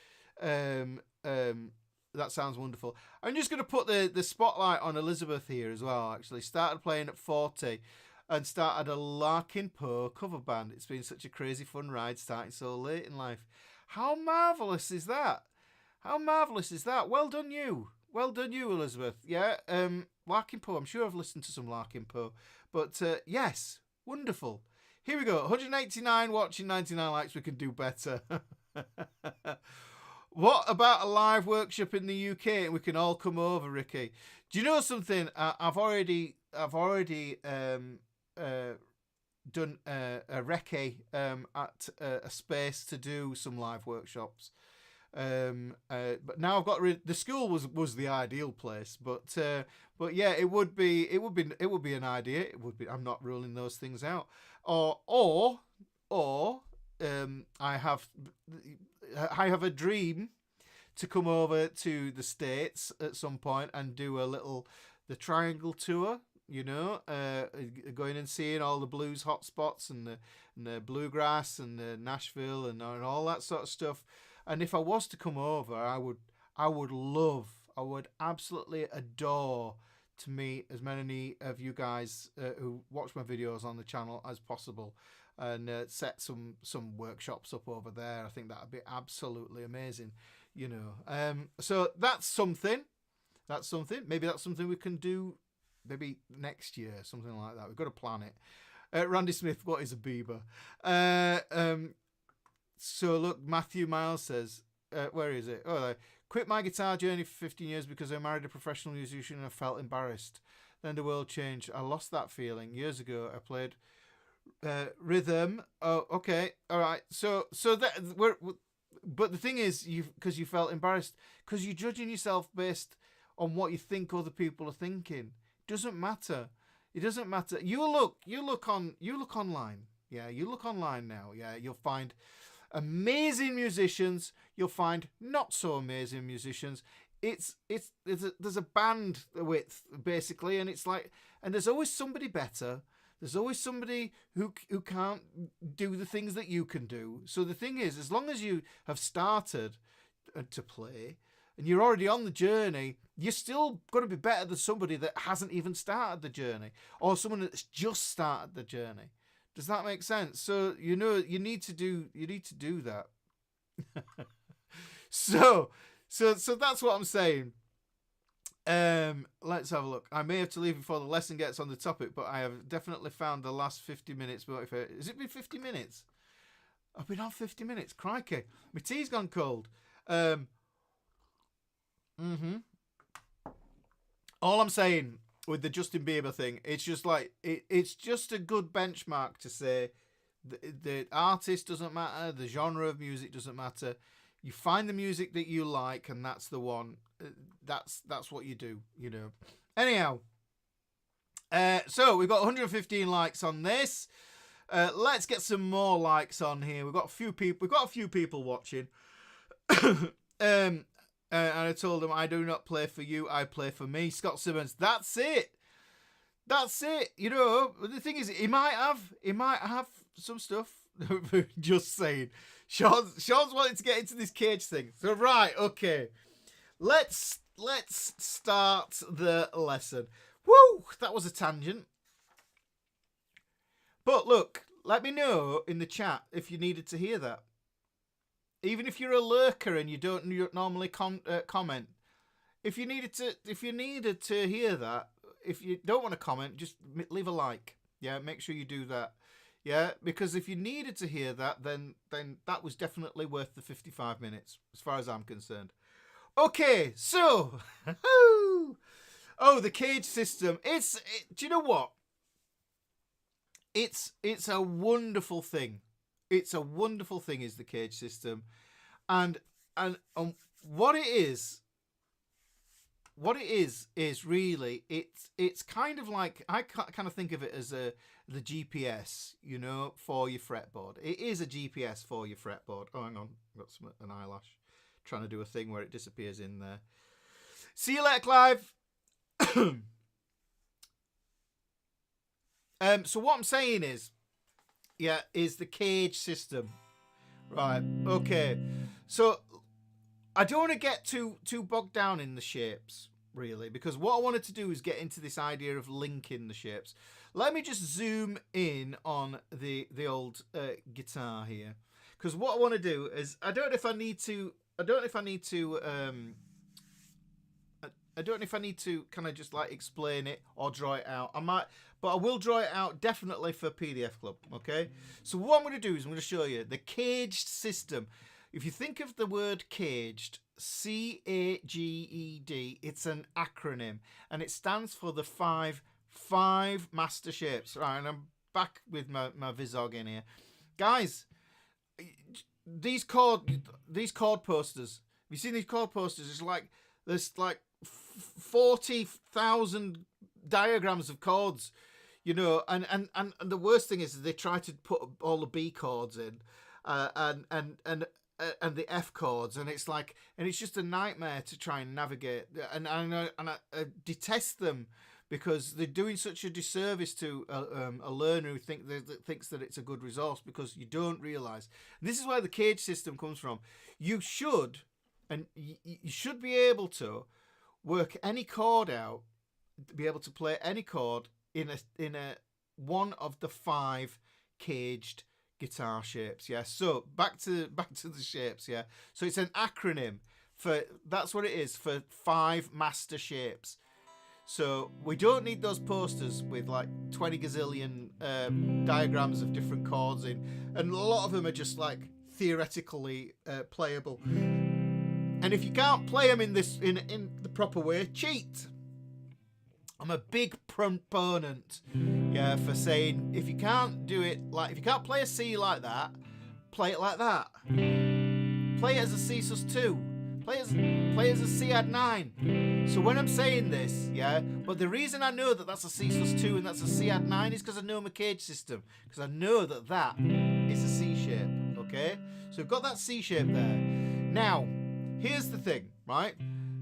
Speaker 1: wonderful. I'm just going to put the spotlight on Elizabeth here as well. Actually, started playing at 40. And started a Larkin Poe cover band. It's been such a crazy fun ride, starting so late in life. How marvellous is that? How marvellous is that? Well done you. Well done you, Elizabeth. Yeah, Larkin Poe. I'm sure I've listened to some Larkin Poe. But yes, wonderful. Here we go. 189 watching, 99 likes. We can do better. What about a live workshop in the UK and we can all come over, Ricky? Do you know something? I've already done a recce at a space to do some live workshops, but now I've got the school was the ideal place, but yeah, it would be an idea. It would be. I'm not ruling those things out. Or I have a dream to come over to the States at some point and do the Triangle tour. Going and seeing all the blues hotspots and the bluegrass and the Nashville and all that sort of stuff. And if I was to come over, I would absolutely adore to meet as many of you guys who watch my videos on the channel as possible. and set some workshops up over there. I think that would be absolutely amazing, you know. So that's something. That's something. Maybe that's something we can do maybe next year, something like that. We've got to plan it. Randy Smith, what is a Bieber? So look, Matthew Miles says, where is it? Oh, quit my guitar journey for 15 years because I married a professional musician and I felt embarrassed. Then the world changed. I lost that feeling. Years ago, I played rhythm. Oh, okay. All right. So that but the thing is, because you felt embarrassed, because you're judging yourself based on what you think other people are thinking. It doesn't matter. It doesn't matter. You look online. Yeah, you look online now. Yeah, you'll find amazing musicians. You'll find not so amazing musicians. There's a bandwidth basically, and it's like, and there's always somebody better. There's always somebody who can't do the things that you can do. So the thing is, as long as you have started to play and you're already on the journey, you're still going to be better than somebody that hasn't even started the journey, or someone that's just started the journey. Does that make sense? So you need to do that. So that's what I'm saying. Let's have a look. I may have to leave before the lesson gets on the topic, but I have definitely found the last 50 minutes. Has it been 50 minutes? I've been on 50 minutes. Crikey. My tea's gone cold. All I'm saying with the Justin Bieber thing, it's just like, it's just a good benchmark to say the artist doesn't matter, the genre of music doesn't matter. You find the music that you like, and that's the one. That's what you do, you know. Anyhow, so we've got 115 likes on this. Let's get some more likes on here. We've got a few people watching. And I told them, I do not play for you, I play for me. Scott Simmons, that's it. You know, the thing is, he might have some stuff. Just saying. Sean's wanting to get into this cage thing. So right, okay. Let's start the lesson. Woo! That was a tangent. But look, let me know in the chat if you needed to hear that. Even if you're a lurker and you don't normally comment, if you needed to hear that, if you don't want to comment, just leave a like. Yeah, make sure you do that. Yeah, because if you needed to hear that, then that was definitely worth the 55 minutes, as far as I'm concerned. Okay, so the cage system. Do you know what? It's a wonderful thing. It's a wonderful thing, is the cage system, and what it is really, it's kind of like, I kind of think of it as the GPS, you know, for your fretboard. It is a GPS for your fretboard. Oh, hang on, I've got an eyelash trying to do a thing where it disappears in there. See you later, Clive. So what I'm saying is, is the cage system. Right, okay. So I don't want to get too bogged down in the shapes, really, because what I wanted to do is get into this idea of linking the shapes. Let me just zoom in on the old guitar here, because what I want to do is, I don't know if I need to kind of just like explain it or draw it out. I might, but I will draw it out definitely for PDF Club, okay? So what I'm going to do is I'm going to show you the caged system. If you think of the word caged, CAGED, it's an acronym, and it stands for the five master shapes. Right, and I'm back with my Vizog in here. Guys, these chord posters, have you seen these chord posters? It's like, there's like 40,000 diagrams of chords, you know, and the worst thing is they try to put all the B chords in, and the F chords, and it's like, and it's just a nightmare to try and navigate, and I detest them, because they're doing such a disservice to a learner who thinks that it's a good resource, because you don't realise. This is where the cage system comes from. You should be able to work any chord out, be able to play any chord in a one of the 5 caged guitar shapes. Yeah, so back to the shapes. Yeah, so it's an acronym for, that's what it is, for 5 master shapes. So we don't need those posters with like 20 gazillion diagrams of different chords in, and a lot of them are just like theoretically playable. And if you can't play them in the proper way, cheat. I'm a big proponent, yeah, for saying if you can't do it, like if you can't play a C like that, play it like that. Play it as a C sus2. Play it as a C add 9. So when I'm saying this, yeah, but the reason I know that that's a C sus2 and that's a C add 9 is because I know my CAGED system. Because I know that that is a C shape, okay? So we've got that C shape there. Now, here's the thing, right?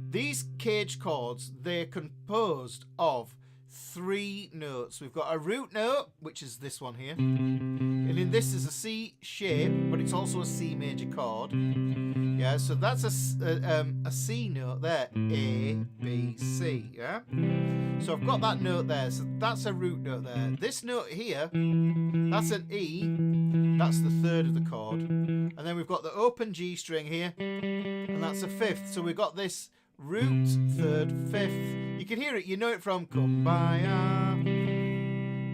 Speaker 1: These CAGED chords, they're composed of 3 notes. We've got a root note, which is this one here. And in this is a C shape, but it's also a C major chord. Yeah, so that's a C note there. A, B, C, yeah? So I've got that note there. So that's a root note there. This note here, that's an E. That's the 3rd of the chord. And then we've got the open G string here. And that's a 5th. So we've got this root, 3rd, 5th. You can hear it. You know it from Kumbaya.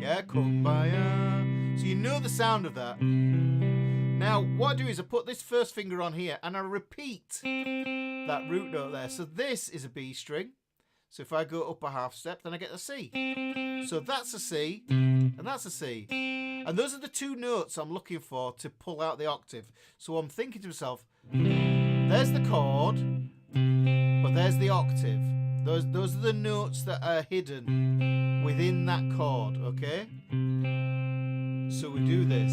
Speaker 1: Yeah, Kumbaya. So you know the sound of that. Now, what I do is I put this first finger on here and I repeat that root note there. So this is a B string. So if I go up a half step, then I get a C. So that's a C and that's a C. And those are the 2 notes I'm looking for to pull out the octave. So I'm thinking to myself, there's the chord, but there's the octave. Those are the notes that are hidden within that chord, okay? So we do this.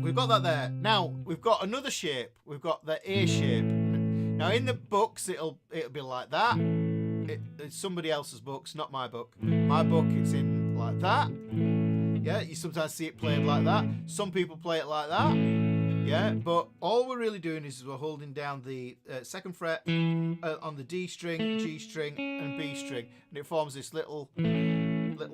Speaker 1: We've got that there. Now we've got another shape. We've got the A shape. Now in the books it'll be like that. It's somebody else's books, not my book. My book, it's in like that. Yeah, you sometimes see it played like that. Some people play it like that. Yeah, but all we're really doing is we're holding down the 2nd fret on the D string, G string, and B string, and it forms this little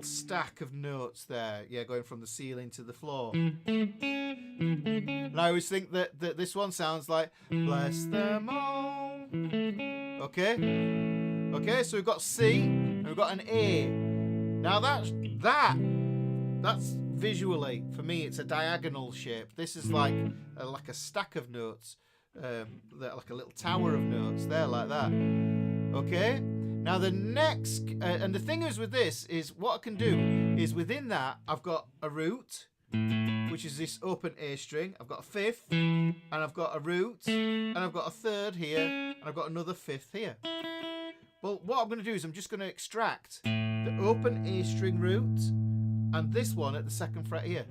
Speaker 1: stack of notes there. Yeah, going from the ceiling to the floor. And I always think that this one sounds like bless them all. Okay, so we've got C and we've got an A. Now that's visually, for me, it's a diagonal shape. This is like a stack of notes, like a little tower of notes there, like that. Okay. Now the next, and the thing is with this is what I can do is within that I've got a root, which is this open A string. I've got a 5th, and I've got a root, and I've got a 3rd here, and I've got another 5th here. Well, what I'm going to do is I'm just going to extract the open A string root and this one at the 2nd fret here.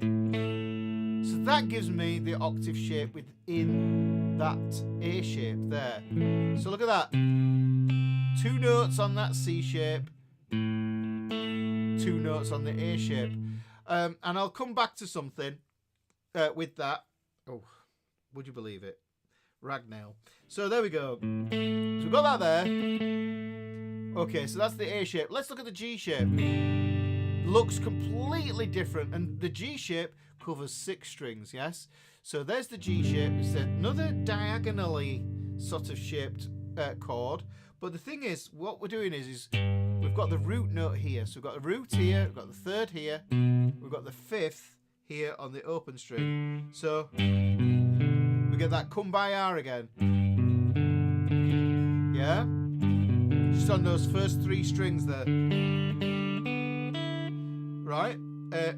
Speaker 1: So that gives me the octave shape within that A shape there. So look at that. 2 notes on that C shape, 2 notes on the A shape. And I'll come back to something with that. Oh, would you believe it? Ragnail. So there we go. So we've got that there. Okay, so that's the A shape. Let's look at the G shape. Looks completely different, and the G shape covers 6 strings, yes? So there's the G shape. It's another diagonally sort of shaped chord. But the thing is, what we're doing is we've got the root note here. So we've got the root here, we've got the 3rd here, we've got the 5th here on the open string. So we get that kumbaya again. Yeah? Just on those first 3 strings there. Right?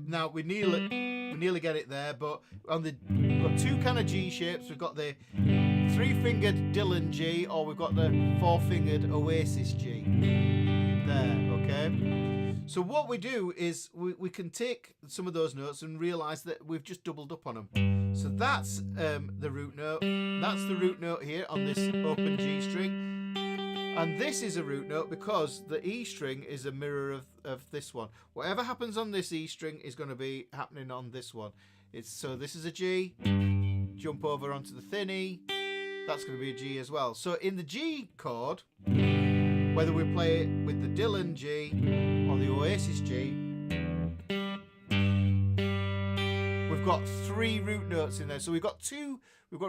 Speaker 1: Now we nearly get it there, but we've got 2 kind of G shapes. We've got the 3-fingered Dylan G, or we've got the 4-fingered Oasis G. There, okay? So what we do is we can take some of those notes and realise that we've just doubled up on them. So that's the root note. That's the root note here on this open G string. And this is a root note because the E string is a mirror of this one. Whatever happens on this E string is going to be happening on this one. So this is a G. Jump over onto the thin E. That's going to be a G as well. So in the G chord, whether we play it with the Dylan G or the Oasis G, we've got 3 root notes in there. So we've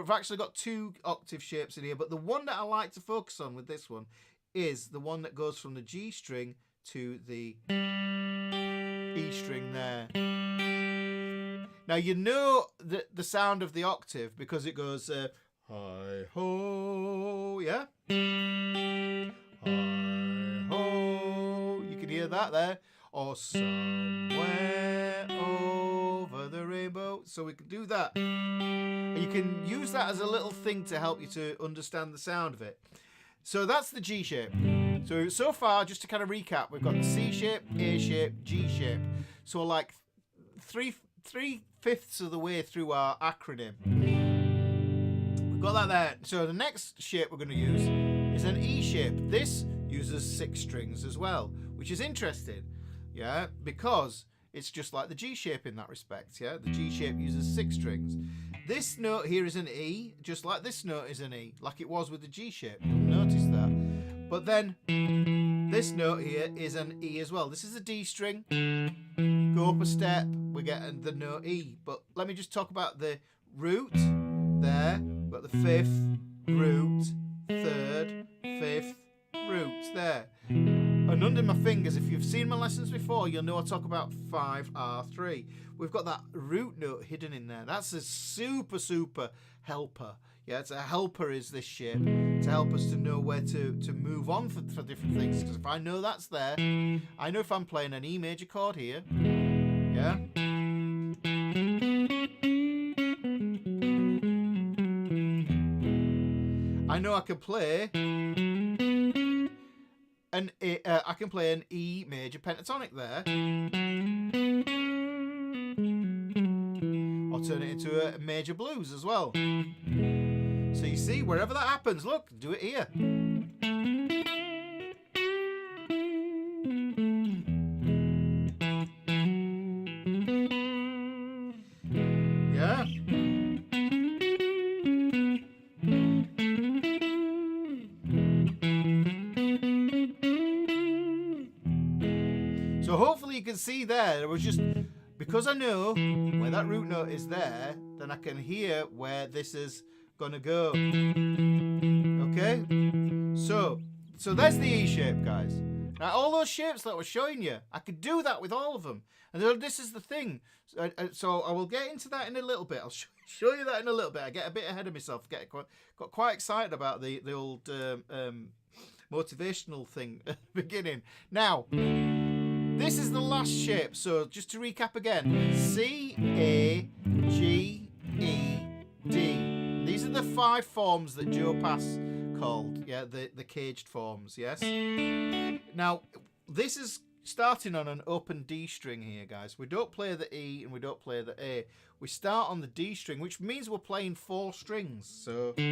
Speaker 1: actually got 2 octave shapes in here, but the one that I like to focus on with this one is the one that goes from the G string to the E string there. Now you know the sound of the octave because it goes hi ho, yeah? Hi ho. You can hear that there. Or somewhere over the rainbow. So we can do that. And you can use that as a little thing to help you to understand the sound of it. So that's the G shape. So far, just to kind of recap, we've got the C shape, A shape, G shape. So like 3/5 of the way through our acronym. We've got that there. So the next shape we're going to use is an E shape. This uses 6 strings as well, which is interesting, yeah, because it's just like the G shape in that respect, yeah. The G shape uses 6 strings. This note here is an E, just like this note is an E, like it was with the G shape. You'll notice that. But then this note here is an E as well. This is a D string. Go up a step, we get the note E. But let me just talk about the root there. We've got the 5th root, 3rd, 5th root there. And under my fingers, if you've seen my lessons before, you'll know I talk about 5R3. We've got that root note hidden in there. That's a super, super helper. Yeah, it's a helper is this shape to help us to know where to move on for different things. Because if I know that's there, I know if I'm playing an E major chord here, yeah. I know I can play an E major pentatonic there, or turn it into a major blues as well. So you see, wherever that happens, look, do it here. Yeah. So hopefully you can see there, it was just, because I know where that root note is there, then I can hear where this is gonna go. Okay? So there's the E shape, guys. Now all those shapes that I was showing you, I could do that with all of them. And this is the thing. So I will get into that in a little bit. I'll show you that in a little bit. I get a bit ahead of myself. Got quite excited about the old motivational thing at the beginning. Now, this is the last shape. So just to recap again. C, A, G, E, D. These are the 5 forms that Joe Pass called, yeah, the caged forms, yes? Now, this is starting on an open D string here, guys. We don't play the E and we don't play the A. We start on the D string, which means we're playing 4 strings. So, okay,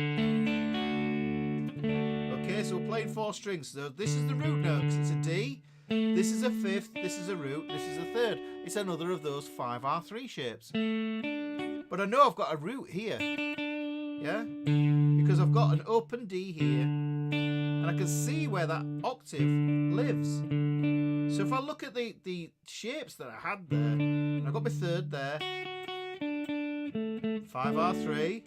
Speaker 1: so we're playing 4 strings. So this is the root note, 'cause it's a D. This is a 5th, this is a root, this is a 3rd. It's another of those 5R3 shapes. But I know I've got a root here. Yeah, because I've got an open D here and I can see where that octave lives. So if I look at the shapes that I had there, and I've got my 3rd there, 5R3,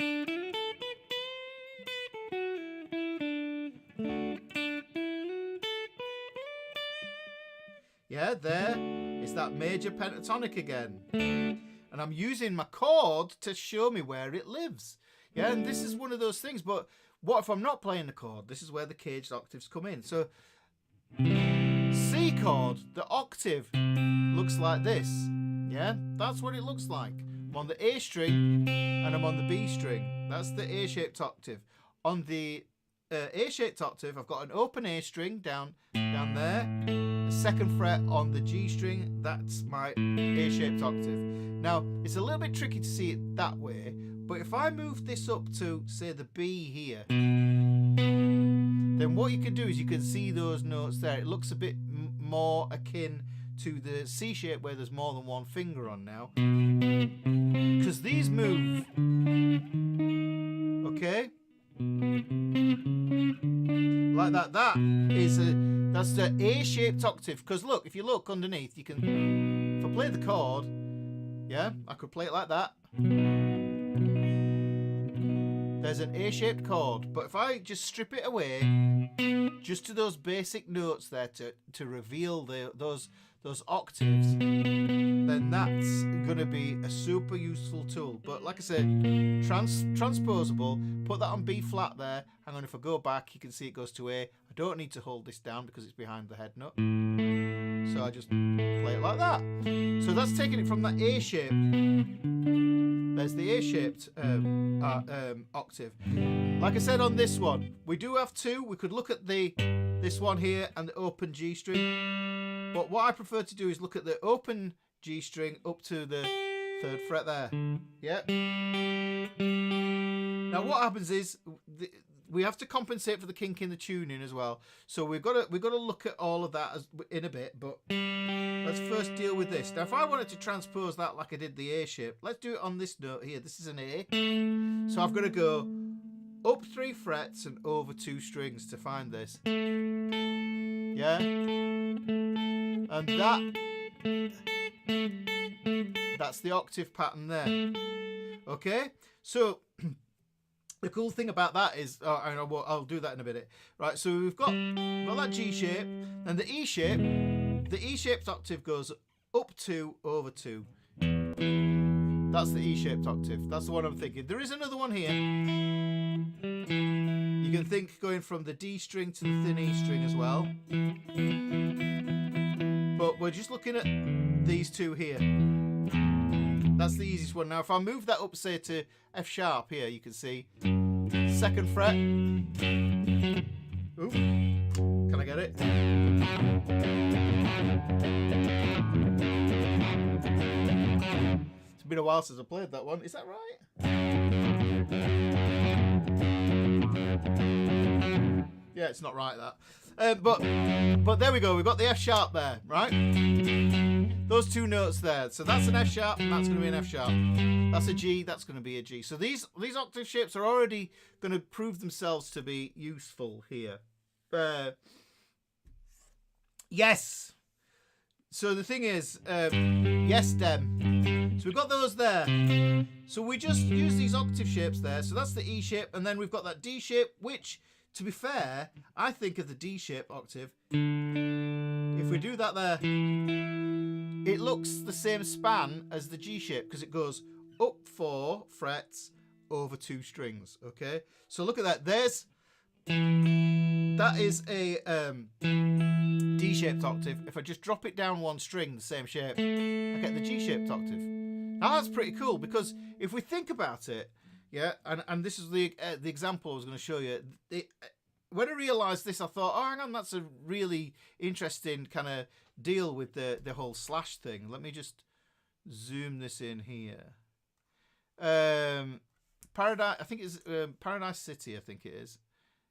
Speaker 1: yeah, there is that major pentatonic again, and I'm using my chord to show me where it lives. Yeah, and this is one of those things, but what if I'm not playing the chord? This is where the caged octaves come in. So, C chord, the octave looks like this. Yeah, that's what it looks like. I'm on the A string and I'm on the B string. That's the A-shaped octave. On the A-shaped octave, I've got an open A string down there. The 2nd fret on the G string, that's my A-shaped octave. Now, it's a little bit tricky to see it that way, but if I move this up to, say, the B here, then what you can do is you can see those notes there. It looks a bit more akin to the C shape where there's more than one finger on now. Because these move. Okay? Like that. That's the A-shaped octave. Because look, if you look underneath, you can, if I I play the chord, yeah, I could play it like that. There's an A-shaped chord, but if I just strip it away, just to those basic notes there to reveal those octaves, then that's going to be a super useful tool. But like I said, transposable, put that on B flat there, and then if I go back, you can see it goes to A. I don't need to hold this down because it's behind the head note. So I just play it like that. So that's taking it from that A shape. There's the A-shaped octave. Like I said on this one, we do have two. We could look at this one here and the open G string. But what I prefer to do is look at the open G string up to the 3rd fret there. Yeah. Now what happens is we have to compensate for the kink in the tuning as well. So we've got to look at all of that in a bit. But let's first deal with this. Now, if I wanted to transpose that like I did the A shape, let's do it on this note here. This is an A. So I've got to go up 3 frets and over 2 strings to find this. Yeah? And that's the octave pattern there. Okay? So the cool thing about that is, I'll do that in a minute. Right, so we've got that G shape, and the E shape. The E-shaped octave goes up 2 over 2. That's the E-shaped octave. That's the one I'm thinking. There is another one here. You can think going from the D string to the thin E string as well. But we're just looking at these two here. That's the easiest one. Now, if I move that up, say, to F sharp here, you can see 2nd fret. Ooh. Can I get it? It's been a while since I played that one. Is that right? Yeah, it's not right, that. But there we go. We've got the F sharp there, right? Those two notes there. So that's an F sharp, and that's going to be an F sharp. That's a G, that's going to be a G. So these octave shapes are already going to prove themselves to be useful here. Yes. So the thing is, yes, dem. So we've got those there. So we just use these octave shapes there. So that's the E shape, and then we've got that D shape, which, to be fair, I think of the D shape octave. If we do that there, it looks the same span as the G shape because it goes up 4 frets over 2 strings. Okay. So look at that. That is a D-shaped octave. If I just drop it down 1 string, the same shape, I get the G-shaped octave. Now that's pretty cool because if we think about it, yeah, and this is the example I was going to show you. When I realised this, I thought, oh, hang on, that's a really interesting kind of deal with the whole slash thing. Let me just zoom this in here. Paradise, I think it's Paradise City, I think it is.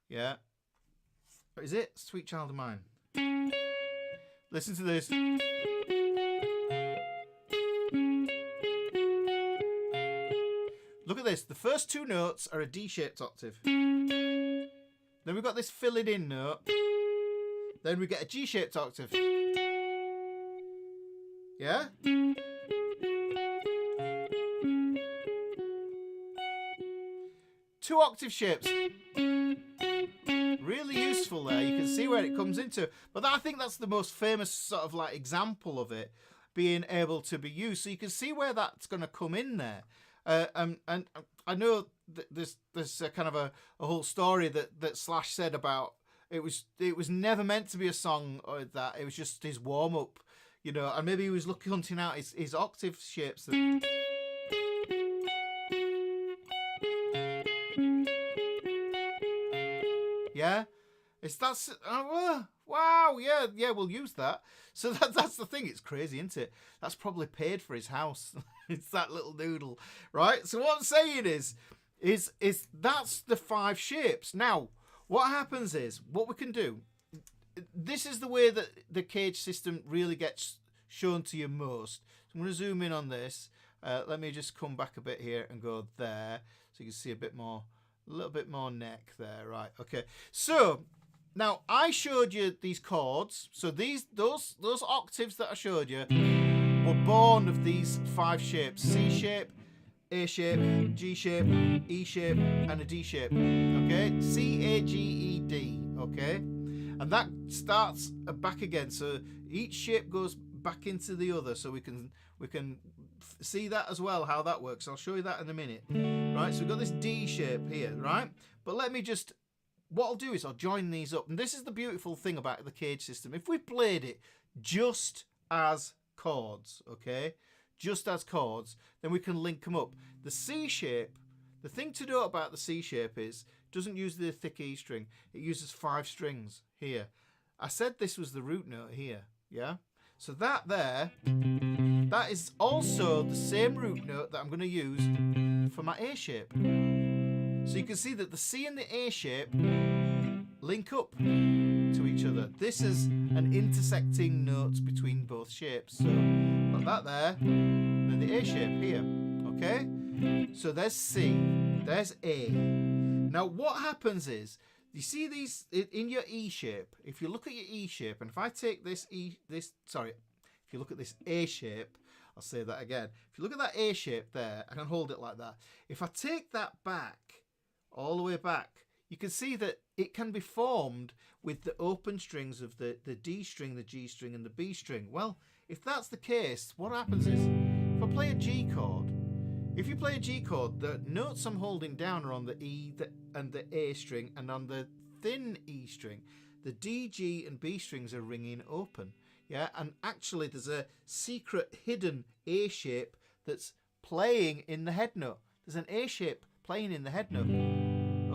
Speaker 1: Yeah. Is it? Sweet Child of Mine. Listen to this. Look at this. The first 2 notes are a D-shaped octave. Then we've got this filling in note. Then we get a G-shaped octave. Yeah? 2 octave shapes. Really useful there. You can see where it comes into. But I think that's the most famous sort of like example of it being able to be used. So you can see where that's going to come in there. And I know that there's kind of a whole story that Slash said about it was never meant to be a song or that. It was just his warm up, you know, and maybe he was hunting out his octave shapes. Yeah, wow, yeah, we'll use that. So that's the thing. It's crazy, isn't it? That's probably paid for his house. It's that little noodle, right? So what I'm saying is that's the 5 shapes. Now, what happens is what we can do. This is the way that the CAGED system really gets shown to you most. So I'm going to zoom in on this. Let me just come back a bit here and go there, so you can see a little bit more neck there, right? Okay. So now I showed you these chords. So those octaves that I showed you, we're born of these 5 shapes: C shape, A shape, G shape, E shape, and a D shape. Okay, C, A, G, E, D. Okay, and that starts back again. So each shape goes back into the other. So we can see that as well, how that works. I'll show you that in a minute. Right, so we've got this D shape here, right? But let me just, what I'll do is I'll join these up. And this is the beautiful thing about the CAGED system. If we played it just as chords, okay, just as chords, then we can link them up. The C shape, the thing to know about the C shape is it doesn't use the thick E string. It uses 5 strings here. I said this was the root note here, yeah? So that there, that is also the same root note that I'm going to use for my A shape. So you can see that the C and the A shape link up to each other. This is an intersecting note between both shapes. So got that there, then the A shape here. Okay? So there's C, there's A. Now what happens is, you see these in your E shape. If you look at your E shape, and if I take this if you look at this A shape, I'll say that again. If you look at that A shape there, I can hold it like that. If I take that back, all the way back, you can see that it can be formed with the open strings of the D string, the G string, and the B string. Well, if that's the case, what happens is, if I play a G chord, if you play a G chord, the notes I'm holding down are on the E and the A string, and on the thin E string, the D, G, and B strings are ringing open. Yeah, and actually there's a secret hidden A shape that's playing in the head note. There's an A shape playing in the head note.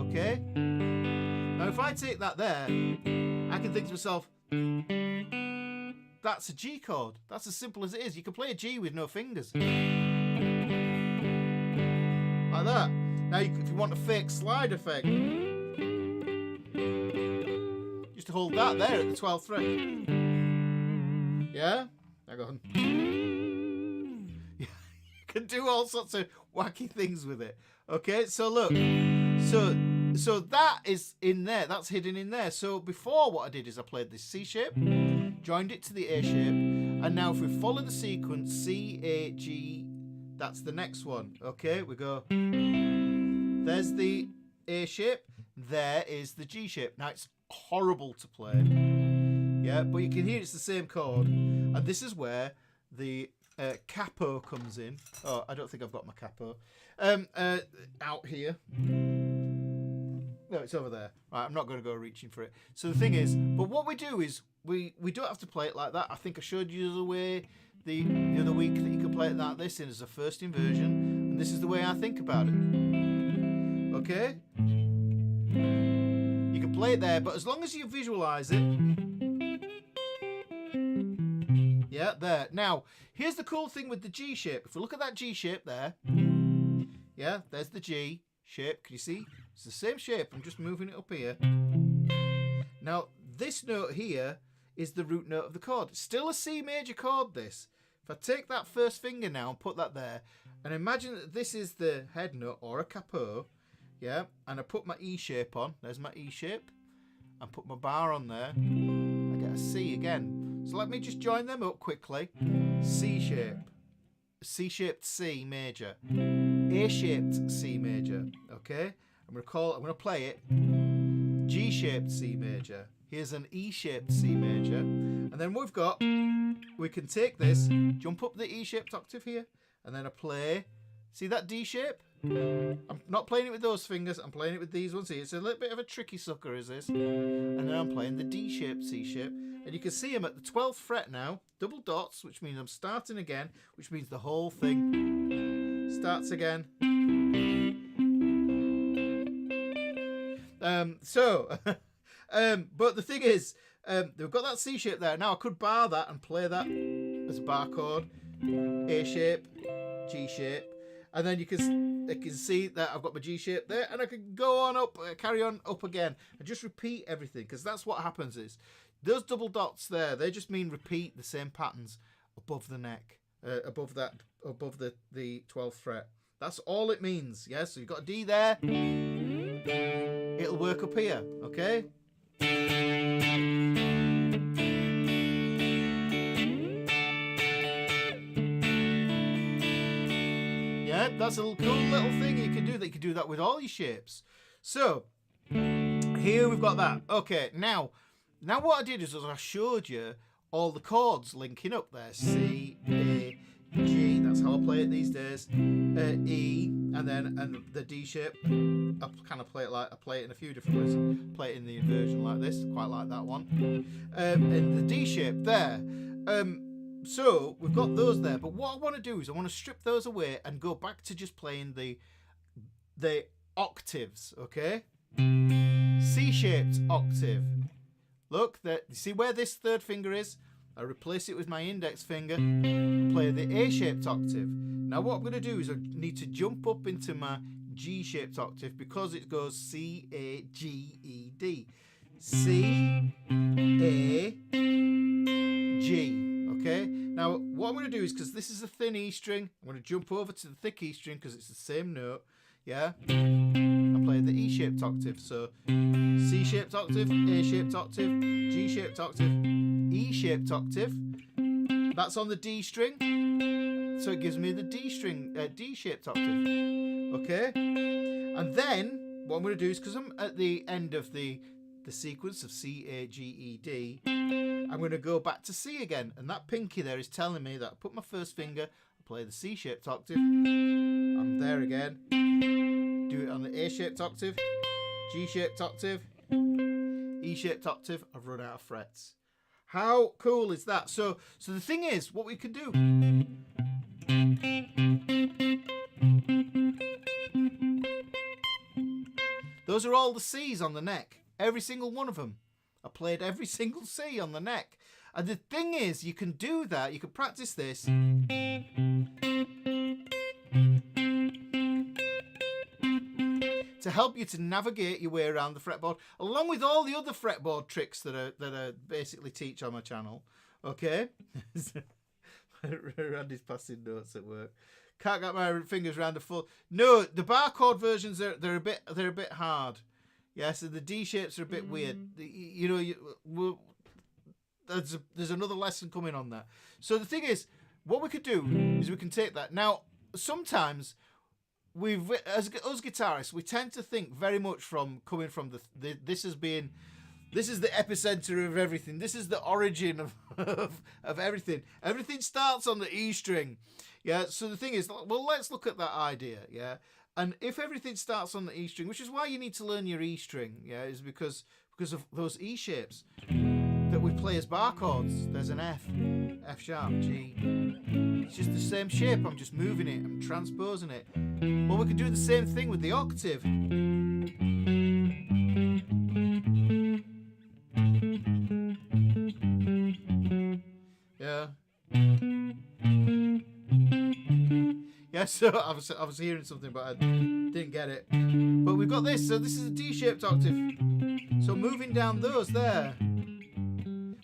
Speaker 1: Okay? Now if I take that there, I can think to myself, that's a G chord. That's as simple as it is. You can play a G with no fingers. Like that. Now if you want a fake slide effect, just hold that there at the 12th fret. Yeah? Hang on. You can do all sorts of wacky things with it. Okay, so look. So that is in there. That's hidden in there. So before, what I did is I played this C shape, joined it to the A shape, and now if we follow the sequence, C, A, G, that's the next one. Okay, we go. There's the A shape. There is the G shape. Now it's horrible to play. Yeah, but you can hear it's the same chord, and this is where the capo comes in. Oh, I don't think I've got my capo out here. No, it's over there. Right, I'm not going to go reaching for it. So the thing is, but what we do is we don't have to play it like that. I think I showed you the way the other week that you can play it like this in as a first inversion, and this is the way I think about it. Okay, you can play it there, but as long as you visualize it. Yeah, there. Now, here's the cool thing with the G shape. If we look at that G shape there, yeah, there's the G shape. Can you see? It's the same shape. I'm just moving it up here. Now, this note here is the root note of the chord. It's still a C major chord, this. If I take that first finger now and put that there, and imagine that this is the head note or a capo, yeah, and I put my E shape on. There's my E shape. And put my bar on there. I get a C again. So let me just join them up quickly. C shape, C-shaped C major, A-shaped C major. Okay, I'm gonna play it. G-shaped C major. Here's an E-shaped C major, and then we've got. We can take this, jump up the E-shaped octave here, and then I play. See that D shape? I'm not playing it with those fingers. I'm playing it with these ones here. It's a little bit of a tricky sucker, is this? And then I'm playing the D-shaped C shape. And you can see I'm at the 12th fret now. Double dots, which means I'm starting again, which means the whole thing starts again. But the thing is, they've got that C shape there. Now I could bar that and play that as a bar chord. A shape, G shape. And then you can see that I've got my G shape there, and I can go on up, carry on up again, and just repeat everything, because that's what happens is those double dots there, they just mean repeat the same patterns above the neck, above the 12th fret. That's all it means. Yeah, so you've got a D there. It'll work up here. Okay. that's a cool little thing you can do. That you can do that with all your shapes. So here we've got that. Okay, now what I did is I showed you all the chords linking up there. C, A, G. That's how I play it these days. E, and the D shape. I kind of play it like I play it in a few different ways. Play it in the inversion like this. Quite like that one. And the D shape there. So we've got those there. But what I want to do is I want to strip those away and go back to just playing the octaves. Okay. C-shaped octave. Look, you see where this third finger is? I replace it with my index finger, play the A-shaped octave. Now what I'm going to do is I need to jump up into my G-shaped octave because it goes C, A, G, E, D. C, A, G. Okay? Now what I'm going to do is, because this is a thin E string, I'm going to jump over to the thick E string because it's the same note. Yeah? I play the E-shaped octave. So C-shaped octave, A-shaped octave, G-shaped octave, E-shaped octave. That's on the D string. So it gives me the D-shaped octave. Okay? And then what I'm going to do is, because I'm at the end of the sequence of C, A, G, E, D, I'm going to go back to C again. And that pinky there is telling me that I put my first finger, I play the C-shaped octave. I'm there again. Do it on the A-shaped octave, G-shaped octave, E-shaped octave. I've run out of frets. How cool is that? So the thing is, what we can do. Those are all the C's on the neck. Every single one of them. I played every single C on the neck. And the thing is, you can do that. You can practice this. To help you to navigate your way around the fretboard, along with all the other fretboard tricks that I basically teach on my channel. Okay, Randy's passing notes at work. Can't get my fingers around the full. No, the bar chord versions they're a bit hard. Yeah, so the D shapes are a bit weird. There's another lesson coming on that. So the thing is, what we could do is we can take that. Now, sometimes as us guitarists, we tend to think very much coming from this is the epicenter of everything. This is the origin of everything. Everything starts on the E string. Yeah. So the thing is, well, let's look at that idea. Yeah. And if everything starts on the E string, which is why you need to learn your E string, yeah, is because of those E shapes that we play as bar chords. There's an F sharp, G. It's just the same shape. I'm just moving it. I'm transposing it. Well, we can do the same thing with the octave. Yeah. Yeah, so I was hearing something, but I didn't get it. But we've got this. So this is a D-shaped octave. So moving down those there.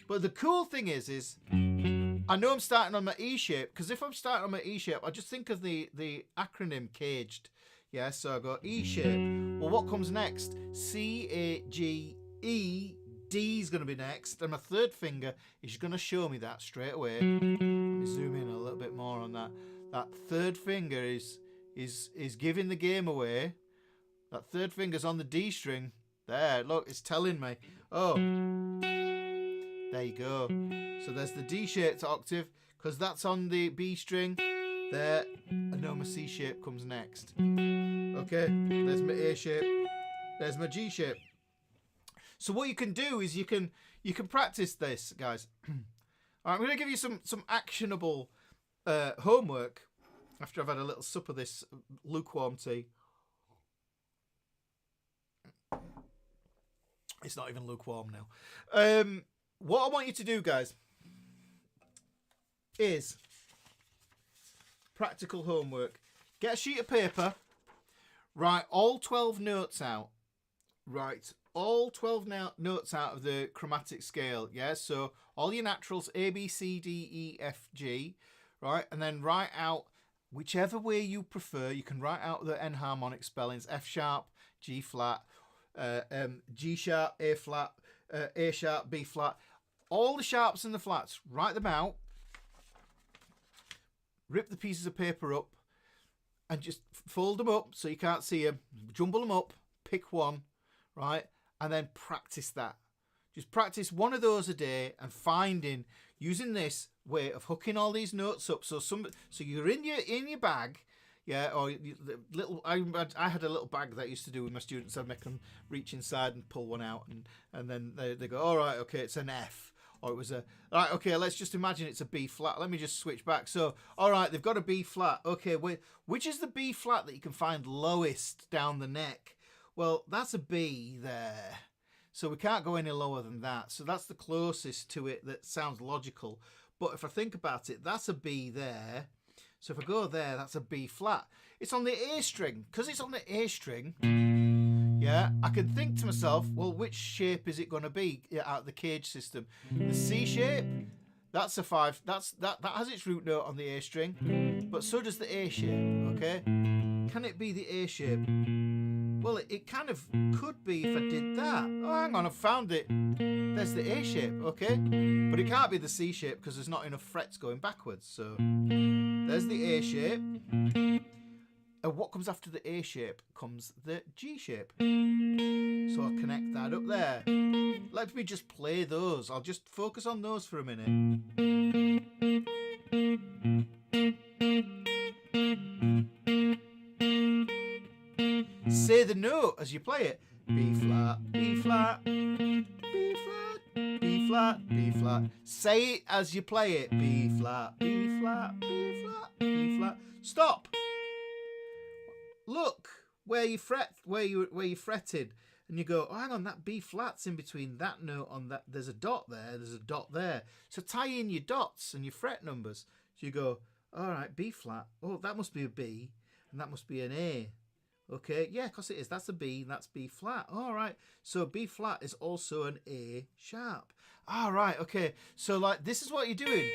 Speaker 1: But the cool thing is I know I'm starting on my E shape, because if I'm starting on my E shape, I just think of the acronym CAGED. Yeah, so I go E shape. Well, what comes next? C, A, G, E, D is going to be next, and my third finger is going to show me that straight away. Let me zoom in a little bit more on that. That third finger is giving the game away. That third finger's on the D string. There, look, it's telling me. Oh, there you go. So there's the D-shaped octave, because that's on the B string. There, and now my C shape comes next. Okay, there's my A shape. There's my G shape. So what you can do is you can practice this, guys. All right, I'm going to give you some actionable homework after I've had a little sup of this lukewarm tea. It's not even lukewarm now. What I want you to do, guys, is practical homework. Get a sheet of paper, write all 12 notes out. Write all 12 notes out of the chromatic scale, yeah? So all your naturals, A, B, C, D, E, F, G, right? And then write out whichever way you prefer. You can write out the enharmonic spellings, F sharp, G flat, G sharp, A flat, A sharp, B flat. All the sharps and the flats, write them out. Rip the pieces of paper up. and just fold them up so you can't see them. Jumble them up, pick one, right? And then practice that. Just practice one of those a day and using this way of hooking all these notes up. So you're in your bag, yeah, or little. I had a little bag that I used to do with my students. I'd make them reach inside and pull one out, and then they go, all right, okay, it's an F, or it was all right, okay, let's just imagine it's a B flat. Let me just switch back. So, all right, they've got a B flat. Okay, which is the B flat that you can find lowest down the neck? Well, that's a B there. So we can't go any lower than that. So that's the closest to it that sounds logical. But if I think about it, that's a B there. So if I go there, that's a B flat. It's on the A string. Because it's on the A string, yeah, I can think to myself, well, which shape is it going to be out of the CAGED system? The C shape, that's a 5. That has its root note on the A string. But so does the A shape, okay? Can it be the A shape? Well, it kind of could be if I did that. Oh, hang on, I've found it. There's the A shape, okay? But it can't be the C shape because there's not enough frets going backwards. So there's the A shape. And what comes after the A shape comes the G shape. So I'll connect that up there. Let me just play those. I'll just focus on those for a minute. Say the note as you play it. B flat, B flat, B flat, B flat, B flat. Say it as you play it. B flat, B flat, B flat, B flat. Stop. Look where you fretted, and you go, oh, hang on, that B flat's in between that note on that. There's a dot there. There's a dot there. So tie in your dots and your fret numbers. So you go, all right, B flat. Oh, that must be a B, and that must be an A. Okay, yeah, of course it is. That's a B, and that's B flat. All right, so B flat is also an A sharp. All right, okay. So like this is what you're doing.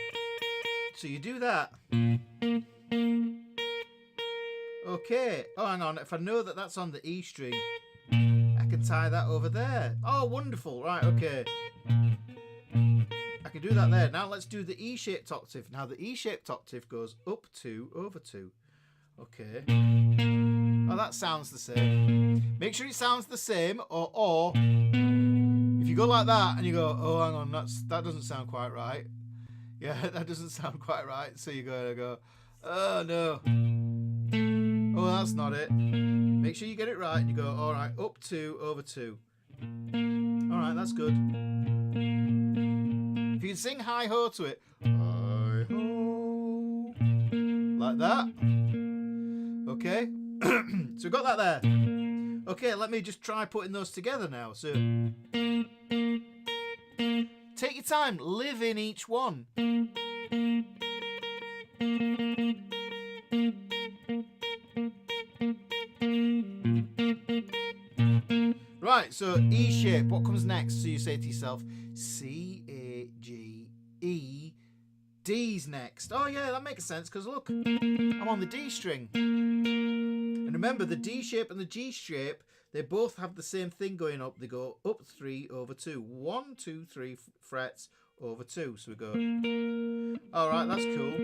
Speaker 1: So you do that. Okay. Oh, hang on. If I know that that's on the E string, I can tie that over there. Oh, wonderful. Right, okay. I can do that there. Now let's do the E-shaped octave. Now the E-shaped octave goes up 2 over 2. Okay. Oh, that sounds the same. Make sure it sounds the same, or if you go like that and you go, oh, hang on, that doesn't sound quite right. Yeah, that doesn't sound quite right. So you go, oh no. Oh, that's not it. Make sure you get it right. And you go, all right, up 2 over 2. All right, that's good. If you can sing hi-ho to it, hi-ho, like that. Okay. So we've got that there. Okay, let me just try putting those together now. So take your time, live in each one. Right, so E shape, what comes next? So you say to yourself, C, A, G, E, D's next. Oh yeah, that makes sense, because look, I'm on the D string. And remember, the D shape and the G shape, they both have the same thing going up. They go up 3 over 2. 1, 2, 3 frets over 2. So we go, all right, that's cool.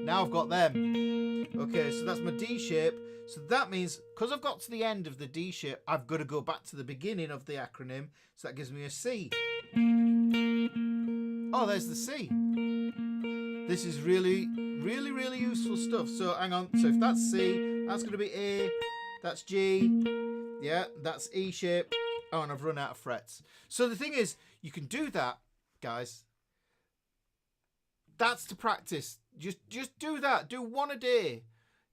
Speaker 1: Now I've got them. Okay, so that's my D shape. So that means, because I've got to the end of the D shape, I've got to go back to the beginning of the acronym. So that gives me a C. Oh, there's the C. This is really, really, really useful stuff. So hang on. So if that's C, that's going to be A. That's G. Yeah, that's E shape. Oh, and I've run out of frets. So the thing is, you can do that, guys. That's to practice. Just do that. Do one a day.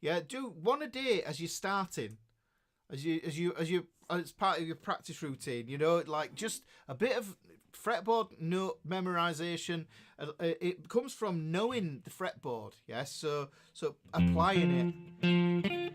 Speaker 1: Yeah, do one a day as you're starting, as part of your practice routine. You know, like just a bit of fretboard note memorization. It comes from knowing the fretboard. Yes, so applying it.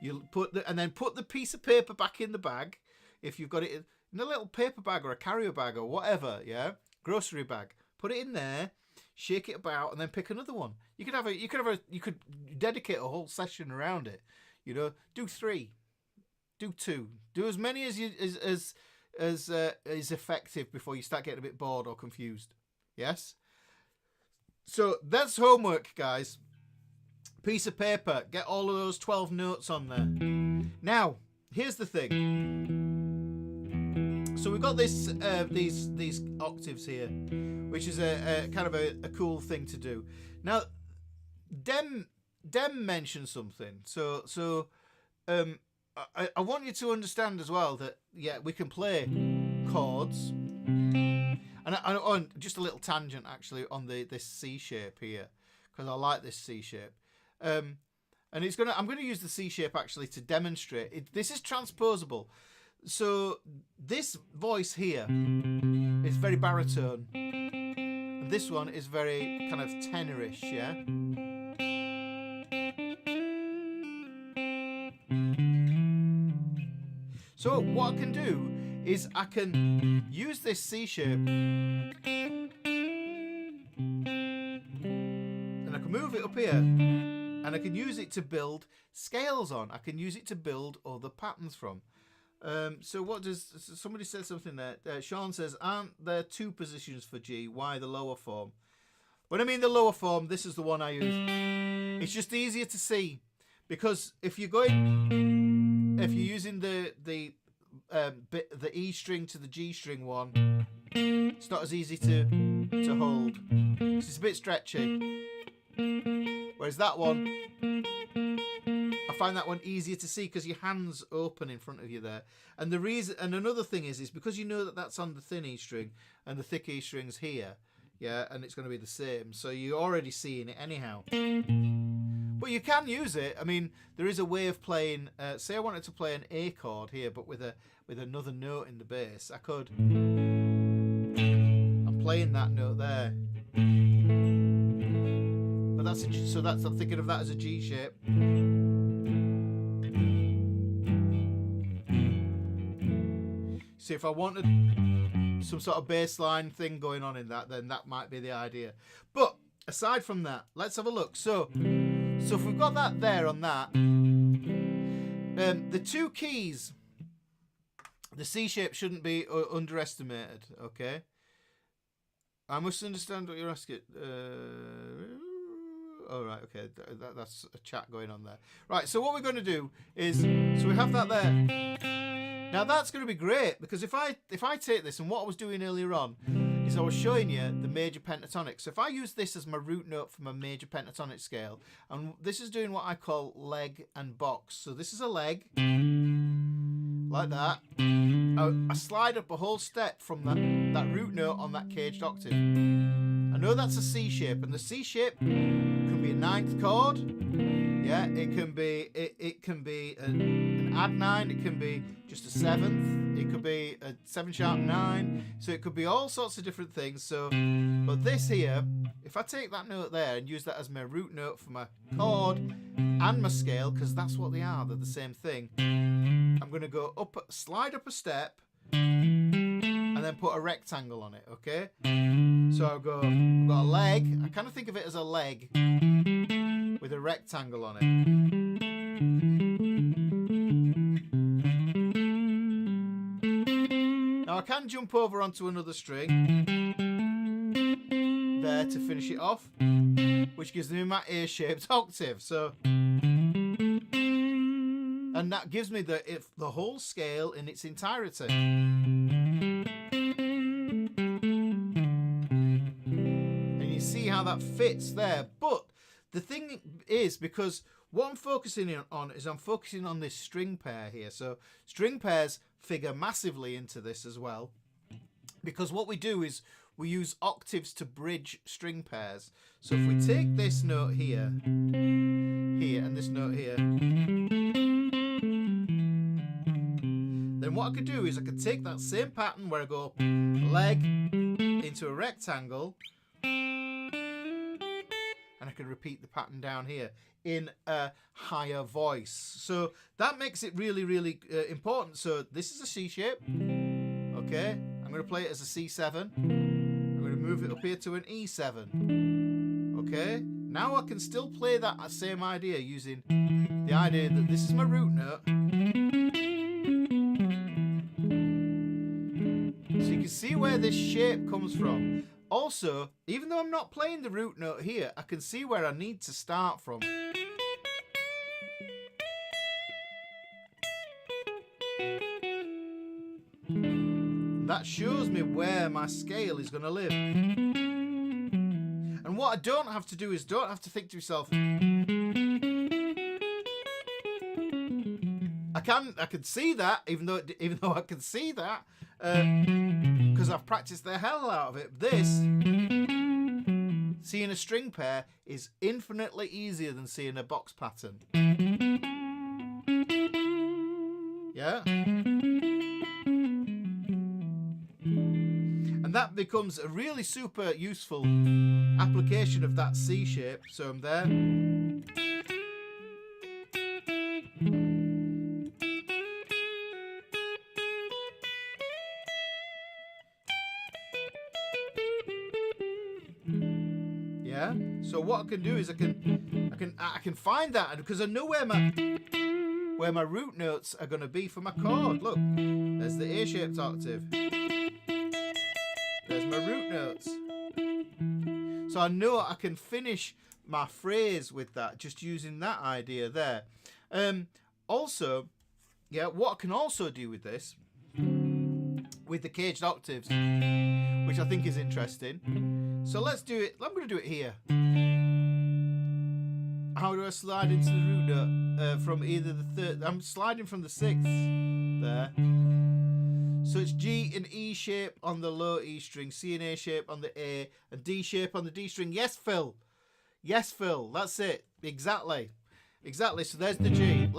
Speaker 1: You put the piece of paper back in the bag if you've got it in a little paper bag or a carrier bag or whatever. Yeah, grocery bag. Put it in there. Shake it about and then pick another one. You could dedicate a whole session around it. You know, do 3, do 2, do as many as is effective before you start getting a bit bored or confused. Yes. So that's homework, guys. piece of paper, get all of those 12 notes on there. Now, here's the thing. So we've got this these octaves here, which is a kind of a cool thing to do. Now, Dem mentioned something. So I want you to understand as well that yeah, we can play chords. And just a little tangent actually on this C shape here, because I like this C shape. And I'm going to use the C shape actually to demonstrate. This is transposable. So this voice here is very baritone. And this one is very kind of tenorish, yeah? So what I can do is I can use this C shape and I can move it up here and I can use it to build scales on. I can use it to build other patterns from. So what does somebody said something there? Sean says, aren't there two positions for G? Why the lower form? When I mean the lower form, this is the one I use. It's just easier to see because if you're using the E string to the G string one, it's not as easy to hold. It's a bit stretchy. Whereas that one, I find that one easier to see because your hand's open in front of you there. And the reason, and another thing is because you know that that's on the thin E string and the thick E string's here, yeah, and it's going to be the same. So you're already seeing it anyhow. But you can use it. I mean, there is a way of playing. Say I wanted to play an A chord here, but with another note in the bass. I could. I'm playing that note there. But that's I'm thinking of that as a G shape. See, if I wanted some sort of bass line thing going on in that, then that might be the idea. But aside from that, let's have a look. So if we've got that there on that, the two keys, the C shape shouldn't be underestimated, okay? I must understand what you're asking. All right, okay, that's a chat going on there. Right, so what we're going to do is, so we have that there. Now that's going to be great because if I take this, and what I was doing earlier on is I was showing you the major pentatonic. So if I use this as my root note for my major pentatonic scale, and this is doing what I call leg and box. So this is a leg, like that. I slide up a whole step from that root note on that caged octave. I know that's a C shape, and the C shape can be a ninth chord. Yeah, it can be an add 9. It can be just a 7th. It could be a 7 sharp 9. So it could be all sorts of different things. So, but this here, if I take that note there and use that as my root note for my chord and my scale, because that's what they are, they're the same thing. I'm going to go up, slide up a step, and then put a rectangle on it. Okay. So I've got a leg. I kind of think of it as a leg with a rectangle on it. Now I can jump over onto another string there to finish it off, which gives me my A-shaped octave. So, and that gives me the whole scale in its entirety. And you see how that fits there. But the thing is, because what I'm focusing on is I'm focusing on this string pair here. So string pairs figure massively into this as well, because what we do is we use octaves to bridge string pairs. So if we take this note here, and this note here, then what I could do is I could take that same pattern where I go leg into a rectangle, and I can repeat the pattern down here in a higher voice. So that makes it really, really important. So this is a C shape. Okay, I'm going to play it as a C7. I'm going to move it up here to an E7. Okay, now I can still play that same idea using the idea that this is my root note. So you can see where this shape comes from. Also, even though I'm not playing the root note here, I can see where I need to start from. that shows me where my scale is going to live. And what I don't have to do is don't have to think to myself, I can see that, even though I can see that, because I've practiced the hell out of it. This, seeing a string pair, is infinitely easier than seeing a box pattern. Yeah? And that becomes a really super useful application of that C shape. So I'm there. Yeah. So what I can do is I can find that, because I know where my root notes are going to be for my chord. Look, there's the A-shaped octave. There's my root notes. So I know I can finish my phrase with that, just using that idea there. Also, yeah, what I can also do with this, with the caged octaves, which I think is interesting. So let's do it. I'm going to do it here. How do I slide into the root note from either the third? I'm sliding from the sixth there. So it's G and E shape on the low E string, C and A shape on the A, and D shape on the D string. Yes, Phil. Yes, Phil. That's it. Exactly. Exactly. So there's the G.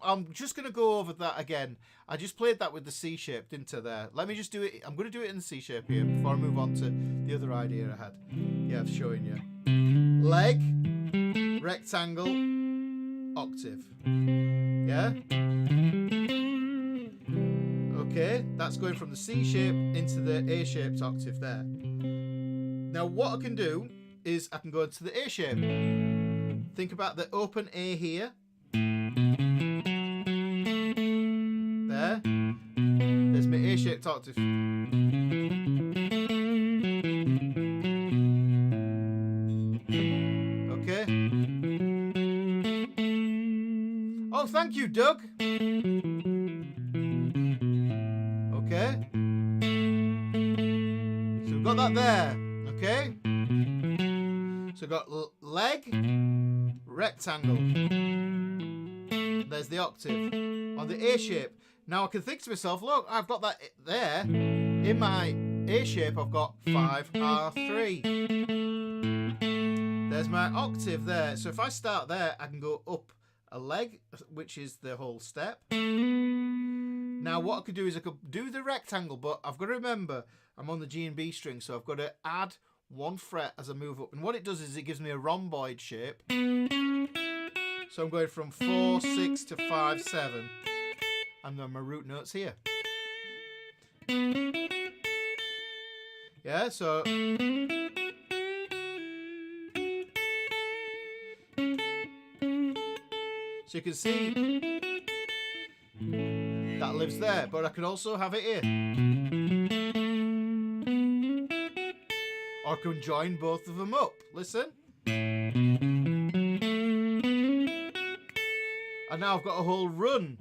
Speaker 1: I'm just going to go over that again. I just played that with the C shape, didn't I, there? Let me just do it. I'm going to do it in the C shape here before I move on to the other idea I had. Yeah, I'm showing you. Leg, rectangle, octave. Yeah? Okay, that's going from the C shape into the A shaped octave there. Now what I can do is I can go into the A shape. Think about the open A here. There. There's my A-shaped octave. Okay. Oh, thank you, Doug. Okay. So we've got that there. Okay. So we've got leg, rectangle. There's the octave on the A shape. Now I can think to myself, look, I've got that there. In my A shape, I've got 5R3. There's my octave there. So if I start there, I can go up a leg, which is the whole step. Now what I could do is I could do the rectangle, but I've got to remember I'm on the G and B string, so I've got to add 1 fret as I move up. And what it does is it gives me a rhomboid shape. So I'm going from 4, 6 to 5, 7. And then my root notes here. Yeah, so you can see that lives there, but I could also have it here. Or I can join both of them up. Listen. And now I've got a whole run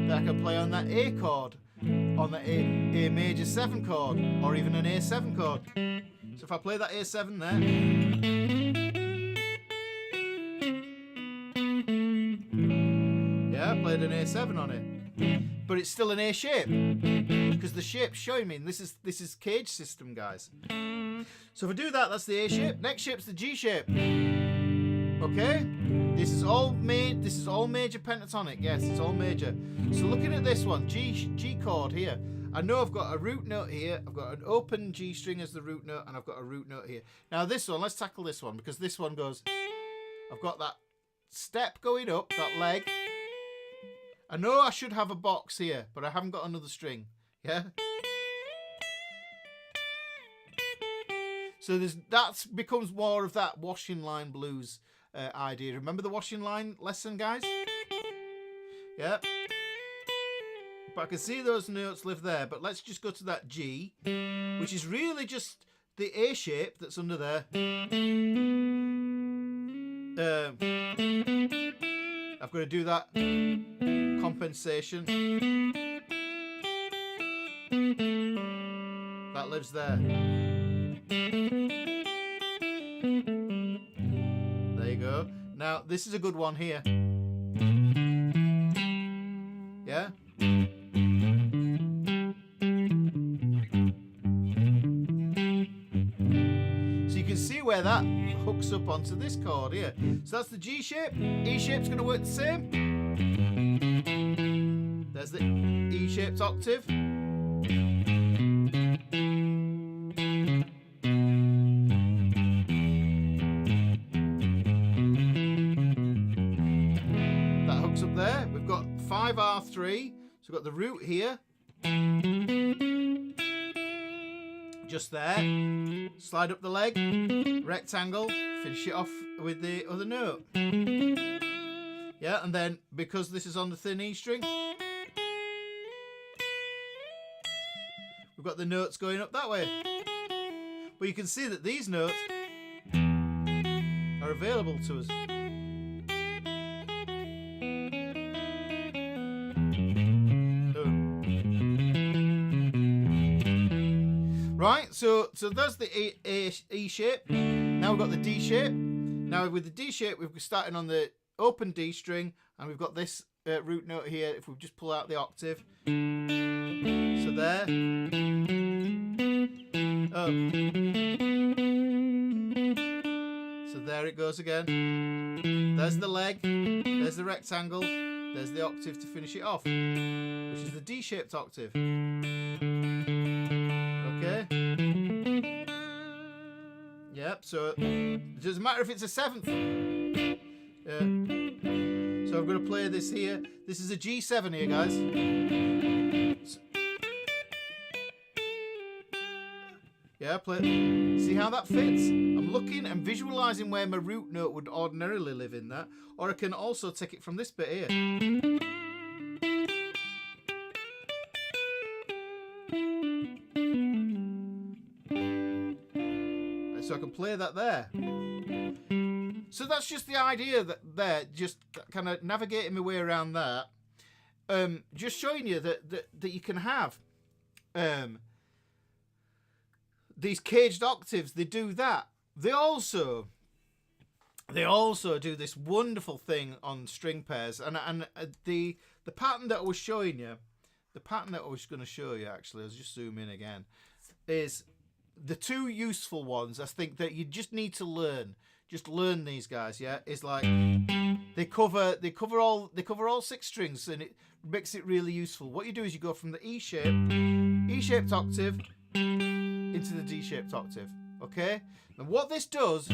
Speaker 1: that I can play on that A chord, on the A major 7 chord, or even an A7 chord. So if I play that A7 there, yeah, I played an A7 on it, but it's still an A shape because the shape's showing me. And this is CAGED system, guys. So if I do that, that's the A shape. Next shape's the G shape. Okay. This is all major pentatonic. Yes, it's all major. So looking at this one, G chord here. I know I've got a root note here. I've got an open G string as the root note, and I've got a root note here. Now this one, let's tackle this one, because this one goes. I've got that step going up, that leg. I know I should have a box here, but I haven't got another string. Yeah. So that becomes more of that washing line blues idea. Remember the washing line lesson, guys? Yeah. But I can see those notes live there. But let's just go to that G, which is really just the A shape that's under there. I've got to do that compensation. that lives there. There you go. Now, this is a good one here. Yeah? So you can see where that hooks up onto this chord here. So that's the G shape. E shape's going to work the same. There's the E-shaped octave. That hooks up there. We've got 5R3. So we've got the root here. Just there. Slide up the leg. Rectangle. Finish it off with the other note. Yeah, and then because this is on the thin E string, we've got the notes going up that way. But you can see that these notes are available to us. Right, so that's the E shape. Now we've got the D shape. Now with the D shape, we're starting on the open D string, and we've got this root note here. If we just pull out the octave, so there. Oh. So there it goes again. There's the leg. There's the rectangle. There's the octave to finish it off, which is the D-shaped octave. Okay. Yep. So it doesn't matter if it's a seventh. Yeah. So I'm going to play this here. This is a G7 here, guys. Yeah, play. See how that fits? I'm looking and visualizing where my root note would ordinarily live in that. Or I can also take it from this bit here. So I can play that there. So that's just the idea that there, just kind of navigating my way around that. Just showing you that you can have these caged octaves. They do that. They also do this wonderful thing on string pairs. And the pattern that I was showing you, the pattern that I was going to show you actually, I'll just zoom in again, is the two useful ones. I think that you just need to learn. Just learn these guys, yeah. It's like they cover all 6 strings, and it makes it really useful. What you do is you go from the E-shaped octave into the D-shaped octave. Okay? And what this does,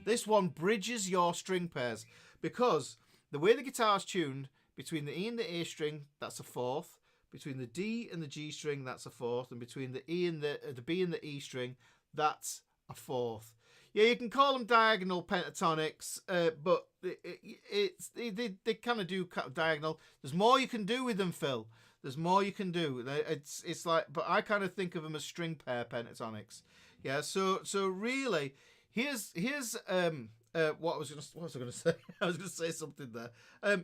Speaker 1: this one bridges your string pairs, because the way the guitar's tuned, between the E and the A string, that's a fourth. Between the D and the G string, that's a fourth, and between the E and the B and the E string, that's a fourth. Yeah, you can call them diagonal pentatonics, but they kind of do diagonal. There's more you can do with them, Phil. There's more you can do. It's like, but I kind of think of them as string pair pentatonics. Yeah. So really, here's what was I going to say? I was going to say something there.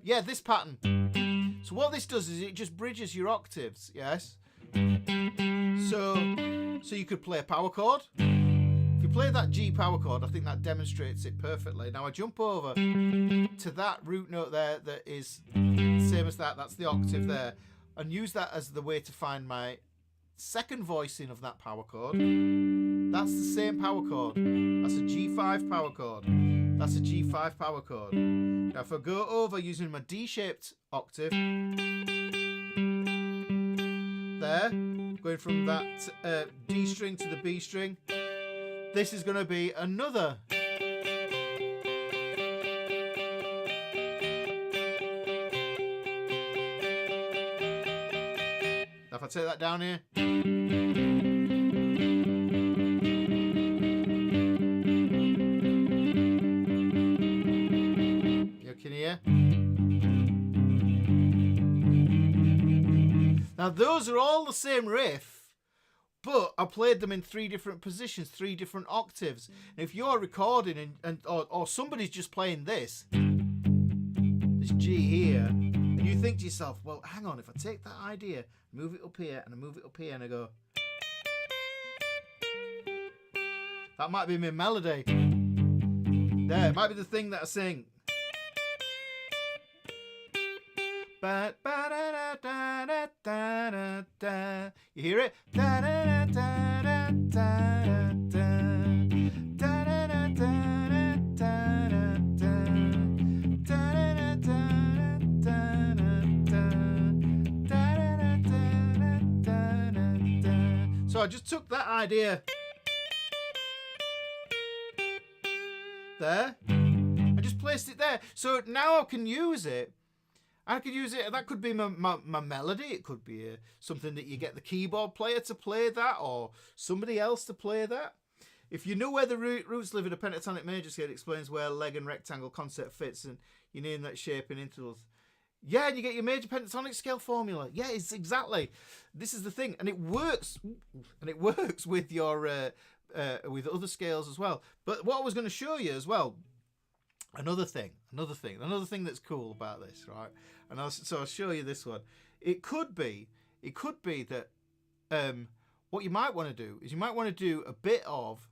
Speaker 1: Yeah, this pattern. So what this does is it just bridges your octaves. Yes. So you could play a power chord. If you play that G power chord, I think that demonstrates it perfectly. Now I jump over to that root note there that is same as that. That's the octave there, and use that as the way to find my second voicing of that power chord. That's the same power chord. That's a G5 power chord. That's a G5 power chord. Now if I go over using my D-shaped octave there, going from that D string to the B string, this is going to be another. Now if I take that down here, you can hear. Now those are all the same riff, but I played them in 3 different positions, 3 different octaves. And if you're recording or somebody's just playing this G here, and you think to yourself, well, hang on, if I take that idea, move it up here, and I move it up here, and I go, That might be my melody. There, it might be the thing that I sing. You hear it? So I just took that idea there and just placed it there. So now I can use it. I could use it. That could be my melody. It could be something that you get the keyboard player to play that, or somebody else to play that. If you know where the roots live in a pentatonic major scale, it explains where leg and rectangle concept fits, and you name that shape in intervals. Yeah, and you get your major pentatonic scale formula. Yeah, it's exactly. This is the thing, and it works. And it works with your with other scales as well. But what I was going to show you as well. Another thing that's cool about this, right? And I'll show you this one. It could be that what you might want to do is you might want to do a bit of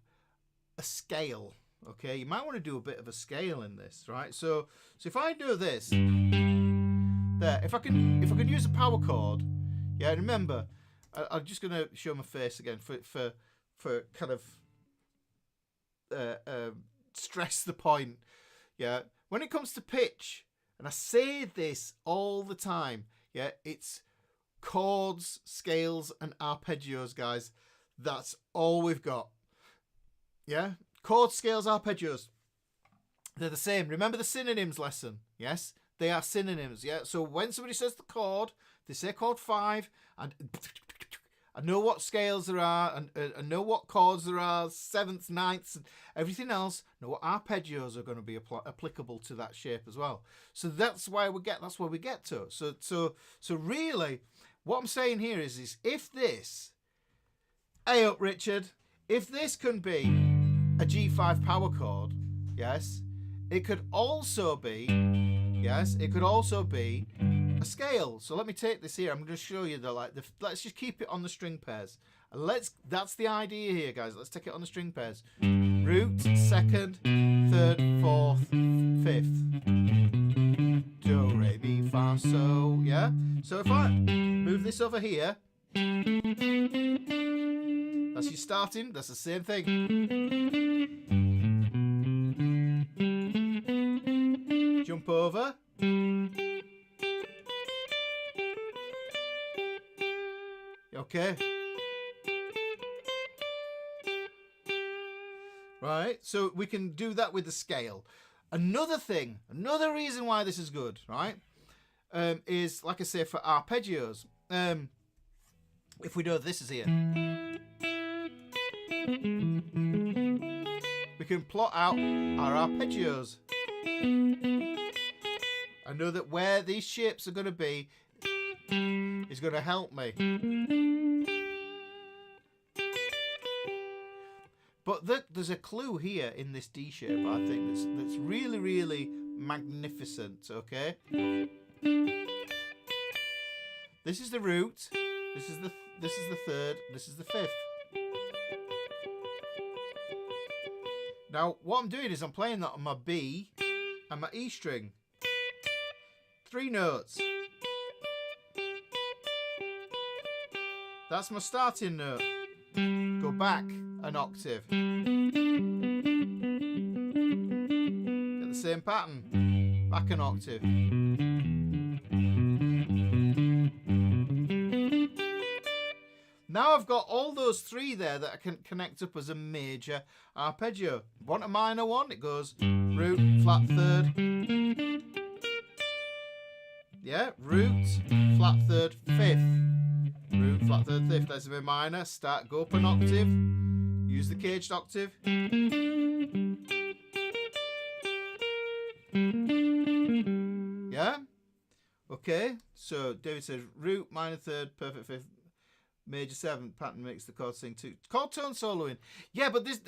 Speaker 1: a scale. Okay, you might want to do a bit of a scale in this, right? So if I do this, there, if I can use a power chord, yeah. Remember, I'm just gonna show my face again for kind of stress the point. Yeah, when it comes to pitch, and I say this all the time, yeah, it's chords, scales, and arpeggios, guys. That's all we've got. Yeah, chords, scales, arpeggios. They're the same. Remember the synonyms lesson? Yes, they are synonyms. Yeah, so when somebody says the chord, they say chord 5, and I know what scales there are, and I know what chords there are, sevenths, ninths, and everything else. I know what arpeggios are going to be applicable to that shape as well. So that's why that's where we get to. So really, what I'm saying here is if this, hey up Richard, if this can be a G5 power chord, yes, it could also be a scale. So let me take this here. I'm going to show you let's just keep it on the string pairs. And that's the idea here, guys. Let's take it on the string pairs. Root, second, third, fourth, fifth. Do, re, mi, fa, so, yeah? So if I move this over here, that's your starting, that's the same thing. Jump over. Okay. Right, so we can do that with the scale. Another reason why this is good, right, is, like I say, for arpeggios. If we know this is here, we can plot out our arpeggios. I know that where these shapes are going to be is going to help me. But there's a clue here in this D shape, I think, that's really, really magnificent, okay? This is the root, this is the third, this is the fifth. Now, what I'm doing is I'm playing that on my B and my E string. 3 notes. That's my starting note. Go back an octave. Get the same pattern. Back an octave. Now I've got all those 3 there that I can connect up as a major arpeggio. Want a minor one? It goes root, flat third. Yeah, root, flat third, fifth. Root, flat third, fifth. There's a minor. Start, go up an octave. Use the caged octave. Yeah? Okay. So David says root, minor third, perfect fifth, major 7. Pattern makes the chord sing 2. Chord tone soloing. Yeah, but this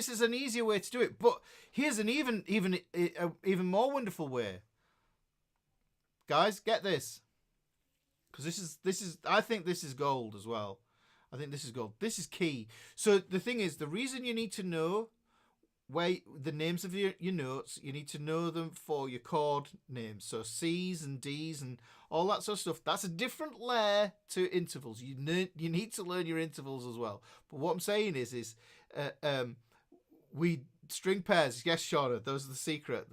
Speaker 1: is an easier way to do it. But here's an even more wonderful way. Guys, get this. Because this is I think this is gold as well. I think this is gold. This is key. So the thing is, the reason you need to know where the names of your notes, you need to know them for your chord names. So C's and D's and all that sort of stuff. That's a different layer to intervals. You need to learn your intervals as well. But what I'm saying is we string pairs. Yes, Shauna, those are the secret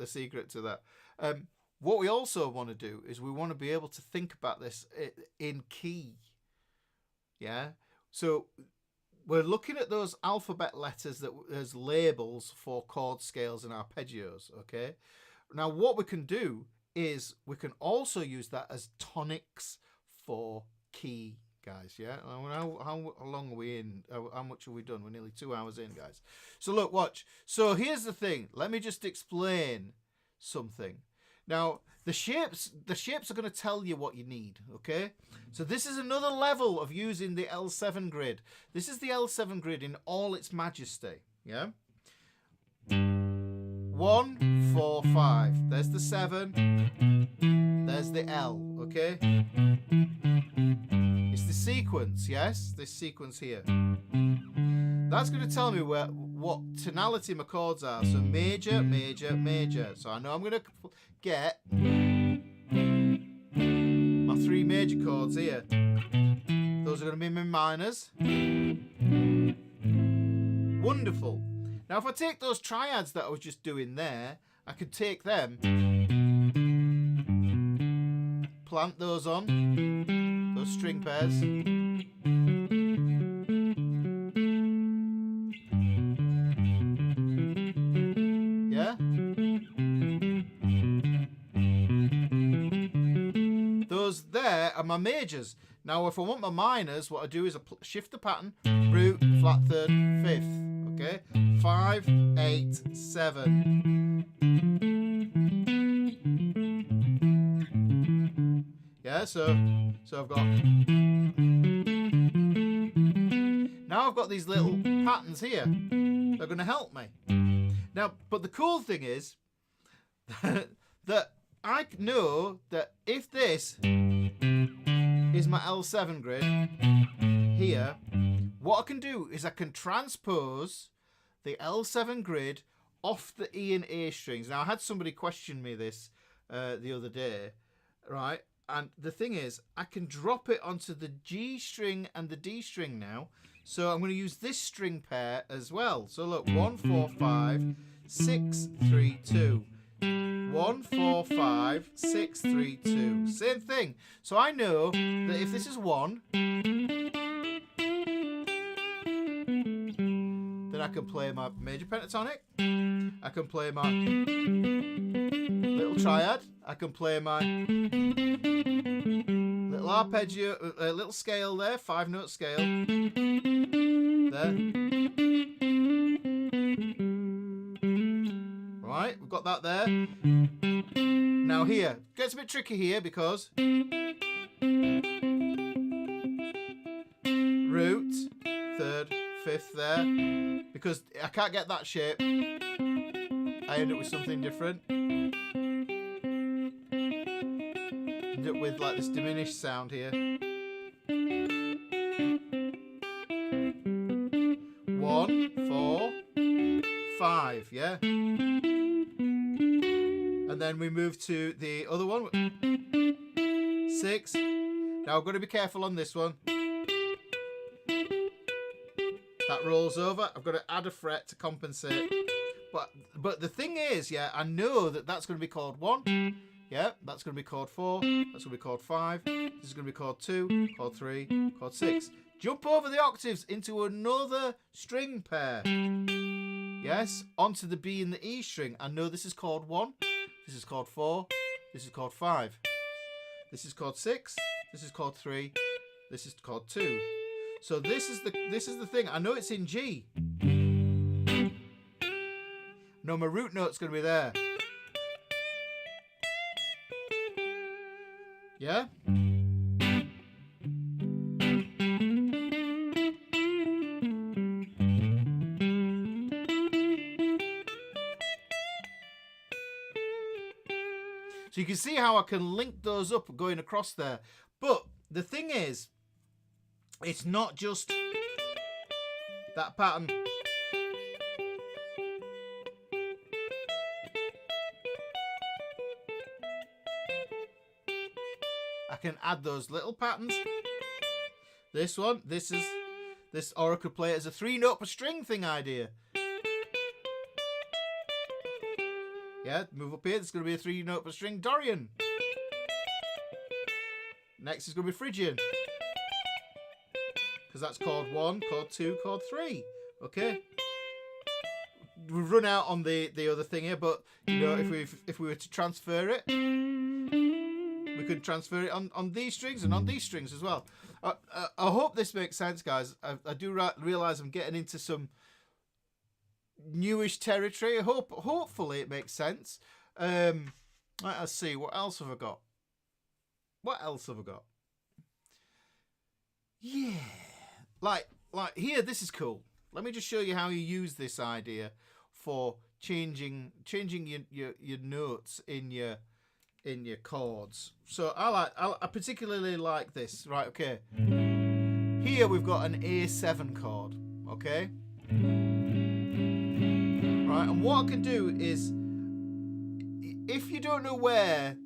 Speaker 1: to that. What we also want to do is we want to be able to think about this in key. Yeah. So we're looking at those alphabet letters that as labels for chord scales and arpeggios, okay? Now, what we can do is we can also use that as tonics for key, guys, yeah? How long are we in? How much have we done? We're nearly 2 hours in, guys. So look, watch. So here's the thing. Let me just explain something. Now, the shapes are going to tell you what you need, okay? So this is another level of using the L7 grid. This is the L7 grid in all its majesty, yeah? 1, 4, 5. There's the 7. There's the L, okay? It's the sequence, yes? This sequence here. That's going to tell me what tonality my chords are. So major, major, major. So I know I'm going to get my 3 major chords here. Those are going to be my minors. Wonderful. Now if I take those triads that I was just doing there, I could take them, plant those on, those string pairs. Yeah? Those there are my majors. Now if I want my minors, what I do is I shift the pattern, root, flat third, fifth. Okay? 5, 8, 7. Yeah, so I've got, now I've got these little patterns here. They're going to help me. Now, but the cool thing is that I know that if this is my L7 grid here, what I can do is I can transpose the L7 grid off the E and A strings. Now, I had somebody question me this the other day, right? And the thing is, I can drop it onto the G string and the D string now. So I'm going to use this string pair as well. So look, 1, 4, 5, 6, 3, 2. 1, 4, 5, 6, 3, 2. Same thing. So I know that if this is 1, then I can play my major pentatonic. I can play my little triad. I can play my little arpeggio, little scale there, 5-note scale. There. Right, we've got that there. Now here, gets a bit tricky here because root, 3rd, 5th there. Because I can't get that shape, I end up with something different. End up with like this diminished sound here. 1, 4, 5, yeah? And then we move to the other one. 6. Now I've got to be careful on this one. That rolls over. I've got to add a fret to compensate. But the thing is, yeah, I know that that's going to be chord 1. Yeah, that's going to be chord 4. That's going to be chord 5. This is going to be chord 2, chord 3, chord 6. Jump over the octaves into another string pair. Yes, onto the B and the E string. I know this is chord 1. This is chord 4. This is chord 5. This is chord 6. This is chord 3. This is chord 2. So this is the thing. I know it's in G. No, my root note's going to be there. Yeah? So you can see how I can link those up going across there. But the thing is, it's not just that pattern. I can add those little patterns. This one, this or I could play it as a 3-note per string thing idea. Yeah, move up here, there's going to be a 3-note per string Dorian. Next is going to be Phrygian. Because that's chord 1, chord 2, chord 3. Okay. We've run out on the other thing here, but you know, if we were to transfer it, we could transfer it on these strings and on these strings as well. I hope this makes sense, guys. I do realise I'm getting into some newish territory. Hopefully it makes sense. Let's see, what else have I got? Yeah, like here, this is cool. Let me just show you how you use this idea for changing your notes in your chords. So I particularly like this. Right, okay. Here we've got an A7 chord, okay? Right, and what I can do is, if you don't know where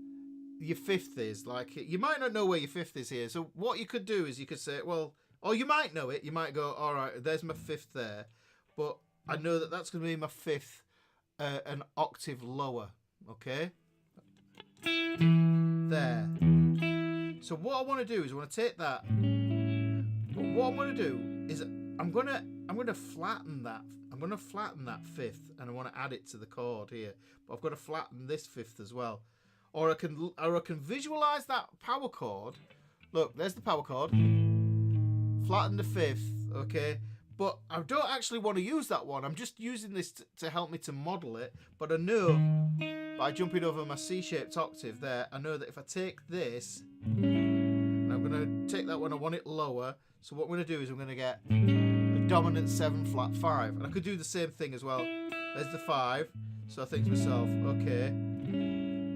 Speaker 1: your fifth is, like, you might not know where your fifth is here. So what you could do is you could say, well, or you might know it. You might go, all right, there's my fifth there, but I know that that's going to be my fifth an octave lower, okay? There. So what I want to do is I want to take that, but what I'm going to do is I'm going to flatten that. I'm going to flatten that fifth, and I want to add it to the chord here. But I've got to flatten this fifth as well. Or I can visualize that power chord. Look, there's the power chord. Flatten the fifth, okay? But I don't actually want to use that one. I'm just using this to help me to model it. But I know, by jumping over my C-shaped octave there, I know that if I take this, and I'm going to take that one, I want it lower. So what I'm going to do is I'm going to get a dominant 7 flat 5. And I could do the same thing as well. There's the 5. So I think to myself, okay,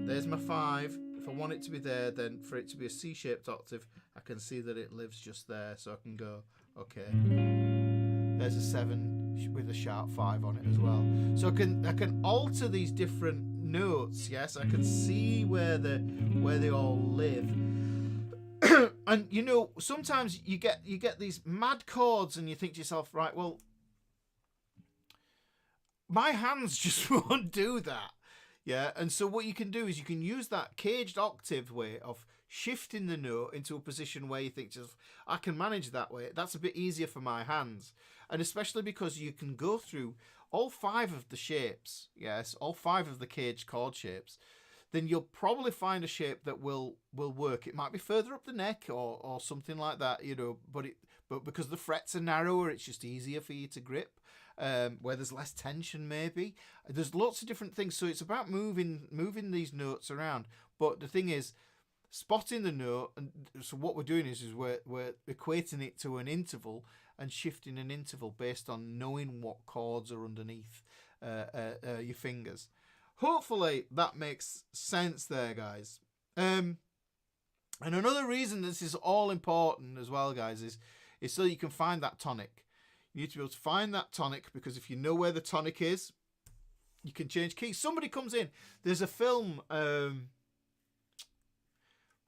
Speaker 1: there's my 5. If I want it to be there, then for it to be a C-shaped octave, I can see that it lives just there. So I can go, okay, there's a 7 with a sharp 5 on it as well. So I can alter these different notes. Yes, I can see where they all live. And you know, sometimes you get these mad chords, and you think to yourself, right, well, my hands just won't do that. Yeah, and so what you can do is you can use that caged octave way of shifting the note into a position where you think, just, I can manage that way. That's a bit easier for my hands. And especially because you can go through all 5 of the shapes, yes, all 5 of the caged chord shapes, then you'll probably find a shape that will work. It might be further up the neck or something like that, you know, but because the frets are narrower, it's just easier for you to grip. Where there's less tension, maybe. There's lots of different things, so it's about moving these notes around. But the thing is, spotting the note, and so what we're doing is we're equating it to an interval and shifting an interval based on knowing what chords are underneath your fingers. Hopefully that makes sense there, guys. And another reason this is all important as well, guys, is so you can find that tonic. You need to be able to find that tonic, because if you know where the tonic is, you can change keys. Somebody comes in. There's a film,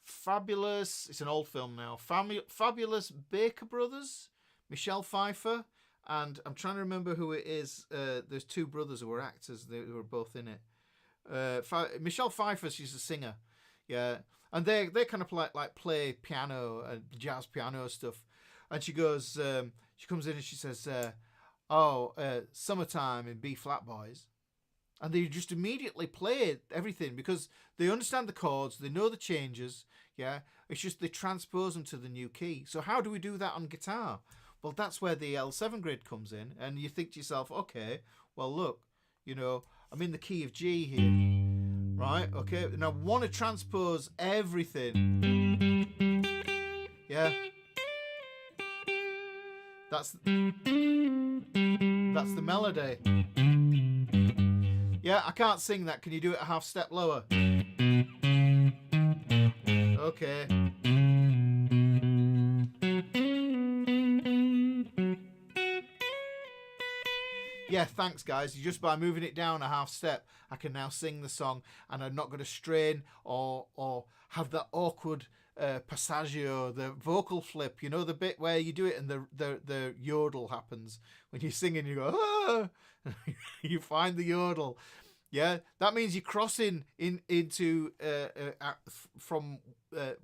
Speaker 1: Fabulous. It's an old film now. Fabulous Baker Brothers, Michelle Pfeiffer, and I'm trying to remember who it is. There's 2 brothers who were actors. They were both in it. Michelle Pfeiffer, she's a singer, yeah, and they kind of play piano and jazz piano stuff. And she goes, she comes in and she says, Summertime in B flat, boys. And they just immediately play everything because they understand the chords, they know the changes, yeah. It's just they transpose them to the new key. So how do we do that on guitar? Well, that's where the L7 grid comes in, and you think to yourself, okay, well, look, you know, I'm in the key of G here, right? Okay, and I want to transpose everything, yeah. That's the melody. Yeah, I can't sing that. Can you do it a half step lower? Okay. Yeah, thanks, guys. Just by moving it down a half step, I can now sing the song, and I'm not going to strain or have that awkward passaggio, the vocal flip. You know, the bit where you do it and the yodel happens when you're singing. You go, ah! You find the yodel. Yeah, that means you're crossing into from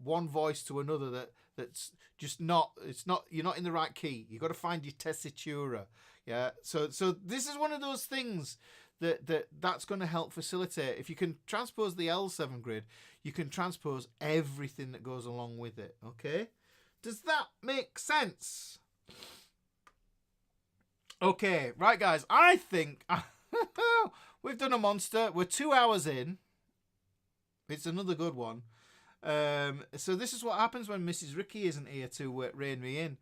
Speaker 1: one voice to another. That's just not. It's not. You're not in the right key. You got to find your tessitura. Yeah. So this is one of those things that's going to help facilitate. If you can transpose the L7 grid, you can transpose everything that goes along with it. Okay. Does that make sense? Okay. Right, guys. I think we've done a monster. We're 2 hours in. It's another good one. So this is what happens when Mrs. Ricky isn't here to rein me in.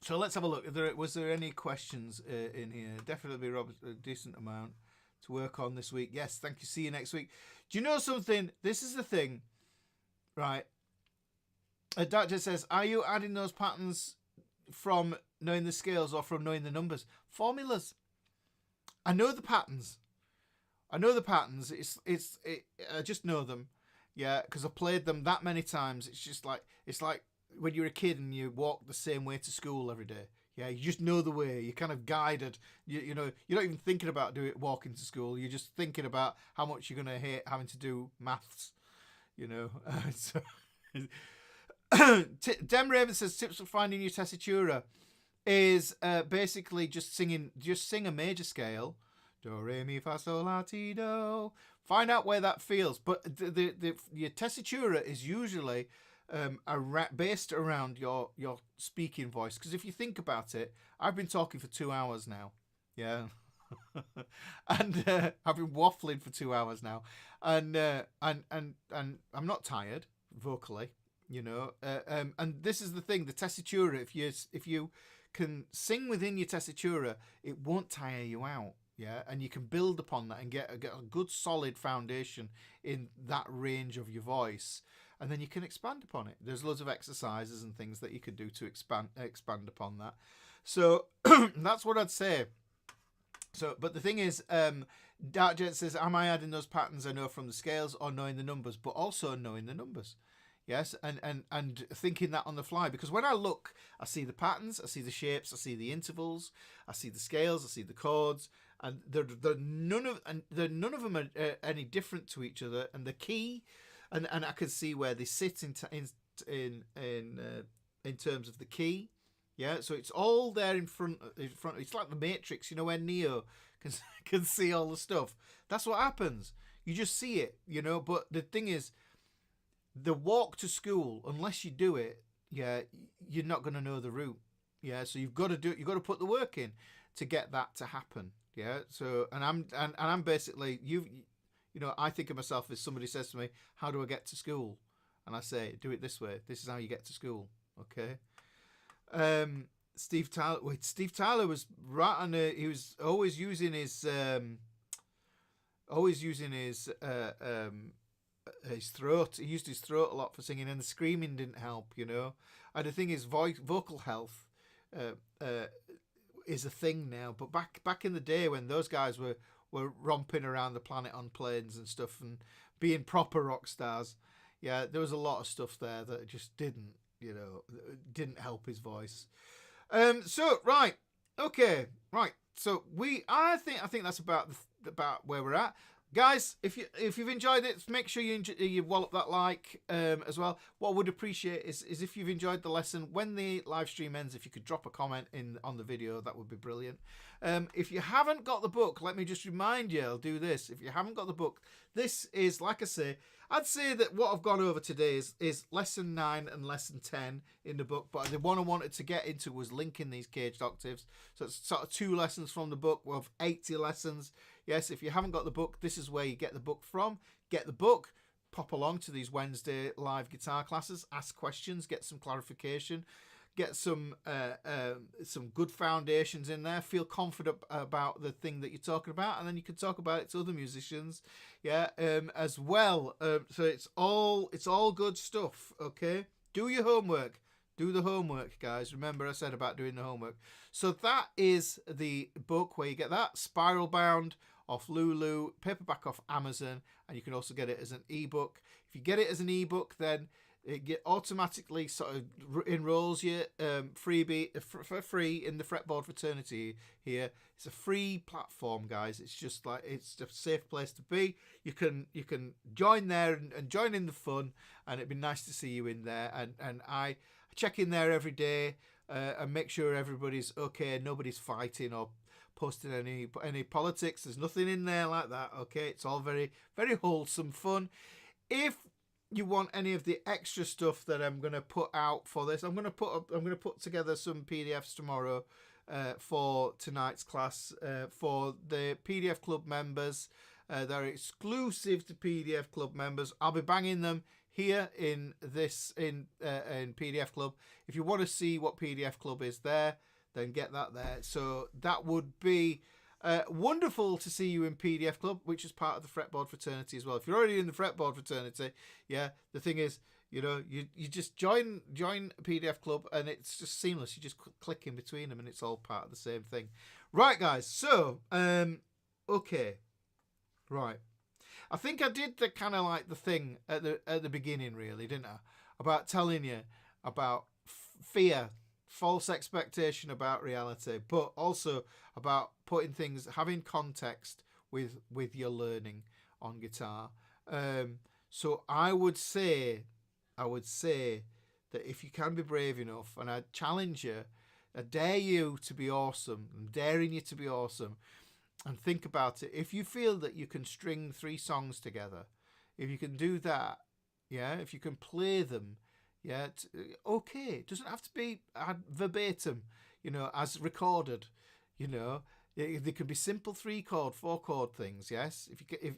Speaker 1: So let's have a look. Was there any questions in here? Definitely, Robert, a decent amount to work on this week. Yes, thank you. See you next week. Do you know something? This is the thing, right? Doctor says, are you adding those patterns from knowing the scales or from knowing the numbers? Formulas. I know the patterns. I just know them. Yeah, because I played them that many times. It's like when you're a kid and you walk the same way to school every day. Yeah, you just know the way. You're kind of guided. You know, you're not even thinking about walking to school. You're just thinking about how much you're going to hate having to do maths. You know. Dem Raven says tips for finding your tessitura is basically just sing a major scale. Do, re, mi, fa, sol, la, ti, do. Find out where that feels. But your tessitura is usually based around your speaking voice. Because if you think about it, I've been talking for 2 hours now. Yeah. And I've been waffling for 2 hours now. And I'm not tired vocally, you know. And this is the thing, the tessitura, if you can sing within your tessitura, it won't tire you out. Yeah, and you can build upon that and get a good solid foundation in that range of your voice, and then you can expand upon it. There's loads of exercises and things that you could do to expand upon that. So that's what I'd say. So, but the thing is, Dark Jet says, am I adding those patterns I know from the scales or knowing the numbers, but also knowing the numbers? Yes, and thinking that on the fly, because when I look, I see the patterns, I see the shapes, I see the intervals, I see the scales, I see the chords, and none of them are any different to each other, and the key, and I can see where they sit in terms of the key. Yeah, so it's all there in front. It's like the Matrix, you know, where Neo can see all the stuff. That's what happens. You just see it, you know. But the thing is, the walk to school, unless you do it, yeah, you're not going to know the route. Yeah, so you've got to do it. You've got to put the work in to get that to happen. Yeah, so and I'm basically you know, I think of myself as somebody says to me, how do I get to school? And I say, do it this way. This is how you get to school. Okay. Steve Tyler was right on. He was always using his throat. He used his throat a lot for singing, and the screaming didn't help, you know. And the thing is, vocal health is a thing now. But back in the day when those guys were romping around the planet on planes and stuff and being proper rock stars, yeah, there was a lot of stuff there that just didn't help his voice. So right, okay, right. So I think that's about where we're at. Guys, if you've enjoyed it, make sure you wallop that like as well. What I would appreciate is if you've enjoyed the lesson, when the live stream ends, if you could drop a comment on the video, that would be brilliant. If you haven't got the book, let me just remind you, I'll do this. If you haven't got the book, this is, like I say, I'd say that what I've gone over today is lesson 9 and lesson 10 in the book, but the one I wanted to get into was linking these caged octaves. So it's sort of 2 lessons from the book of 80 lessons. Yes, if you haven't got the book, this is where you get the book from. Get the book, pop along to these Wednesday live guitar classes, ask questions, get some clarification, get some good foundations in there, feel confident about the thing that you're talking about, and then you can talk about it to other musicians, yeah, as well. So it's all good stuff, okay? Do your homework. Do the homework, guys. Remember I said about doing the homework. So that is the book where you get that spiral bound off Lulu, paperback off Amazon, and you can also get it as an ebook. If you get it as an ebook, then it automatically sort of enrolls you freebie for free in the Fretboard fraternity here. It's a free platform, guys. It's just like, it's a safe place to be. You can join there and join in the fun, and it'd be nice to see you in there. And I check in there every day and make sure everybody's okay, nobody's fighting or posting any politics. There's nothing in there like that. Okay, it's all very, very wholesome fun. If you want any of the extra stuff that I'm going to put out for this, I'm going to put together some PDFs tomorrow for tonight's class for the PDF Club members. They're exclusive to PDF Club members. I'll be banging them here in PDF Club. If you want to see what PDF Club is there, then get that there. So that would be wonderful to see you in PDF Club, which is part of the Fretboard fraternity as well. If you're already in the Fretboard fraternity, yeah, the thing is, you know, you just join PDF Club, and it's just seamless. You just click in between them, and it's all part of the same thing. Right, guys. So, okay, right. I think I did the kind of like the thing at the beginning, really, didn't I? About telling you about fear, false expectation about reality, but also about putting things, having context with your learning on guitar. So I would say that if you can be brave enough, and I challenge you, I dare you to be awesome, I'm daring you to be awesome, and think about it. If you feel that you can string 3 songs together, if you can do that, yeah, if you can play them, yeah, okay, it doesn't have to be verbatim, you know, as recorded, you know. They can be simple 3-chord, 4-chord things, yes.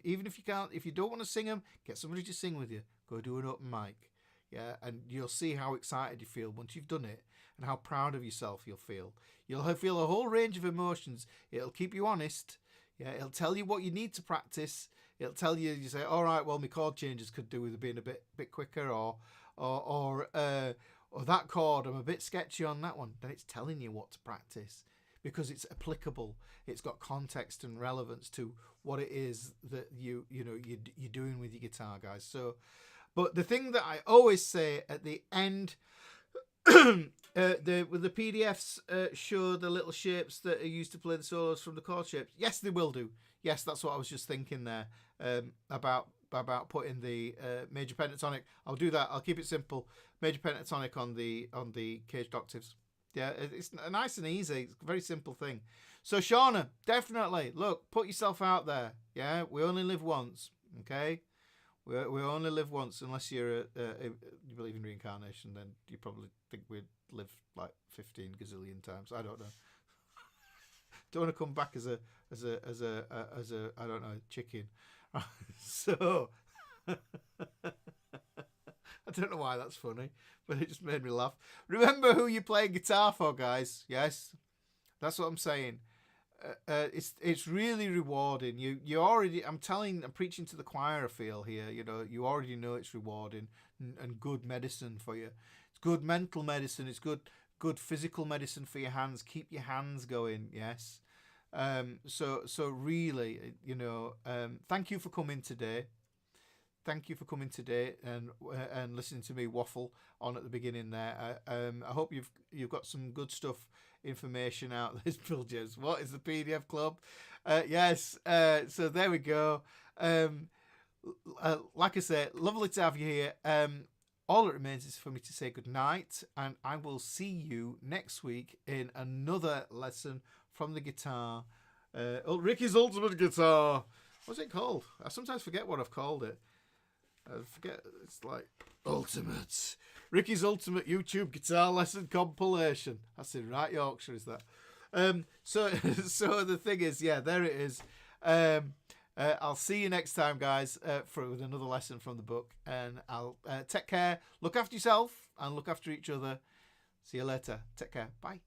Speaker 1: Even if you don't want to sing them, get somebody to sing with you. Go do an open mic, yeah, and you'll see how excited you feel once you've done it, and how proud of yourself you'll feel. You'll feel a whole range of emotions. It'll keep you honest, yeah. It'll tell you what you need to practice. It'll tell you, you say, all right, well, my chord changes could do with being a bit quicker, or that chord, I'm a bit sketchy on that one. Then it's telling you what to practice, because it's applicable. It's got context and relevance to what it is that you're doing with your guitar, guys. So, but the thing that I always say at the end, with the PDFs show the little shapes that are used to play the solos from the chord shapes. Yes, they will do. Yes, that's what I was just thinking there about putting the major pentatonic. I'll do that. I'll keep it simple. Major pentatonic on the CAGED octaves. Yeah, it's nice and easy. It's a very simple thing. So Shauna, definitely, look, put yourself out there. Yeah, we only live once. Okay, we only live once. Unless you believe in reincarnation, then you probably think we'd live like 15 gazillion times. I don't know. Don't want to come back as a I don't know, chicken. So I don't know why that's funny, but it just made me laugh. Remember who you're playing guitar for, guys. Yes, that's what I'm saying. It's really rewarding. You already, I'm preaching to the choir, I feel here. You know, you already know it's rewarding and good medicine for you. It's good mental medicine. It's good physical medicine for your hands. Keep your hands going. Yes. So really, you know, thank you for coming today. Thank you for coming today and listening to me waffle on at the beginning there. I hope you've got some good stuff, information out of this Bilges. What is the PDF Club? Yes. So there we go. Like I said, lovely to have you here. All that remains is for me to say good night, and I will see you next week in another lesson from the guitar. Ricky's Ultimate Guitar. What's it called? I sometimes forget what I've called it. I forget. It's like Ultimate. Ricky's Ultimate YouTube Guitar Lesson Compilation. That's in right Yorkshire, is that? So the thing is, yeah, there it is. I'll see you next time, guys, with another lesson from the book. And I'll take care. Look after yourself and look after each other. See you later. Take care. Bye.